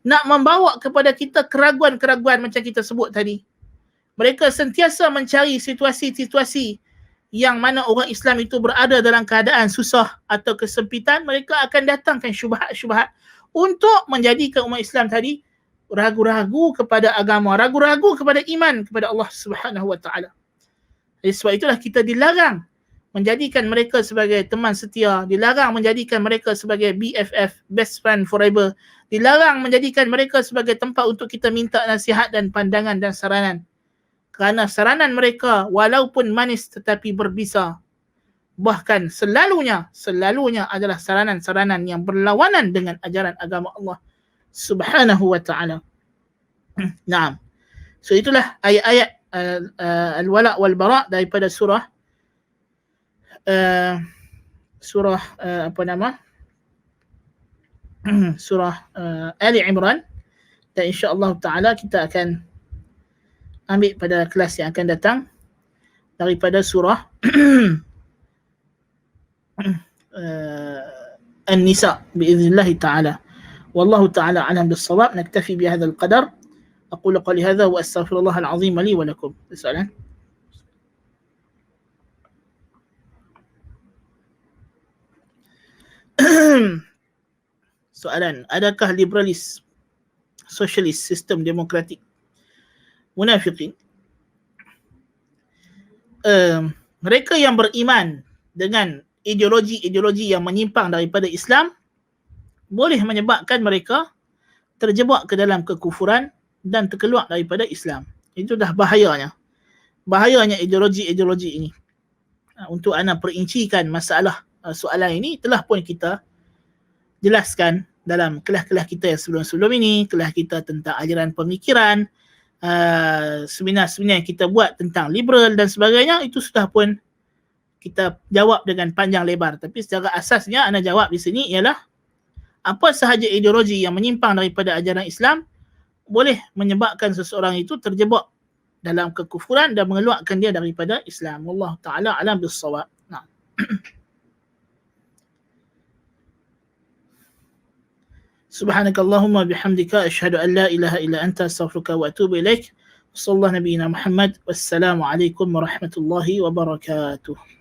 Nak membawa kepada kita keraguan-keraguan macam kita sebut tadi. Mereka sentiasa mencari situasi-situasi yang mana orang Islam itu berada dalam keadaan susah atau kesempitan. Mereka akan datangkan syubhat-syubhat untuk menjadikan umat Islam tadi ragu-ragu kepada agama, ragu-ragu kepada iman kepada Allah Subhanahu wa Ta'ala. Sebab itulah kita dilarang menjadikan mereka sebagai teman setia, dilarang menjadikan mereka sebagai BFF, best friend forever, dilarang menjadikan mereka sebagai tempat untuk kita minta nasihat dan pandangan dan saranan. Kerana saranan mereka walaupun manis tetapi berbisa. Bahkan selalunya adalah saranan-saranan yang berlawanan dengan ajaran agama Allah Subhanahu wa Ta'ala. Naam. So itulah ayat-ayat al-wala' wal-bara' daripada surah surah Ali Imran, dan insya-Allah taala kita akan ambil pada kelas yang akan datang daripada surah An-Nisa باذنillah taala. Wallahu taala alam bis-shawab. Naktafi bihadzal qadar. Aqulu qali hadza wa astaghfirullah al-azim li wa lakum. Soalan? Soalan, adakah liberalis, sosialis, sistem demokratik munafiqin? Mereka yang beriman dengan ideologi-ideologi yang menyimpang daripada Islam boleh menyebabkan mereka terjebak ke dalam kekufuran dan terkeluar daripada Islam. Itu dah bahayanya. Bahayanya ideologi-ideologi ini. Untuk ana perincikan masalah soalan ini telah pun kita jelaskan dalam kelas-kelas kita yang sebelum-sebelum ini, kelas kita tentang ajaran pemikiran, seminar-seminar yang kita buat tentang liberal dan sebagainya, itu sudah pun kita jawab dengan panjang lebar. Tapi secara asasnya ana jawab di sini ialah apa sahaja ideologi yang menyimpang daripada ajaran Islam boleh menyebabkan seseorang itu terjebak dalam kekufuran dan mengeluarkan dia daripada Islam. Wallahu ta'ala alam bis-shawab. Nah. Subhanakallahumma bihamdika asyhadu an la ilaha illa anta astaghfiruka wa atubu ilaik. Sallallahu nabiyina Muhammad. Wassalamu alaikum warahmatullahi wabarakatuh.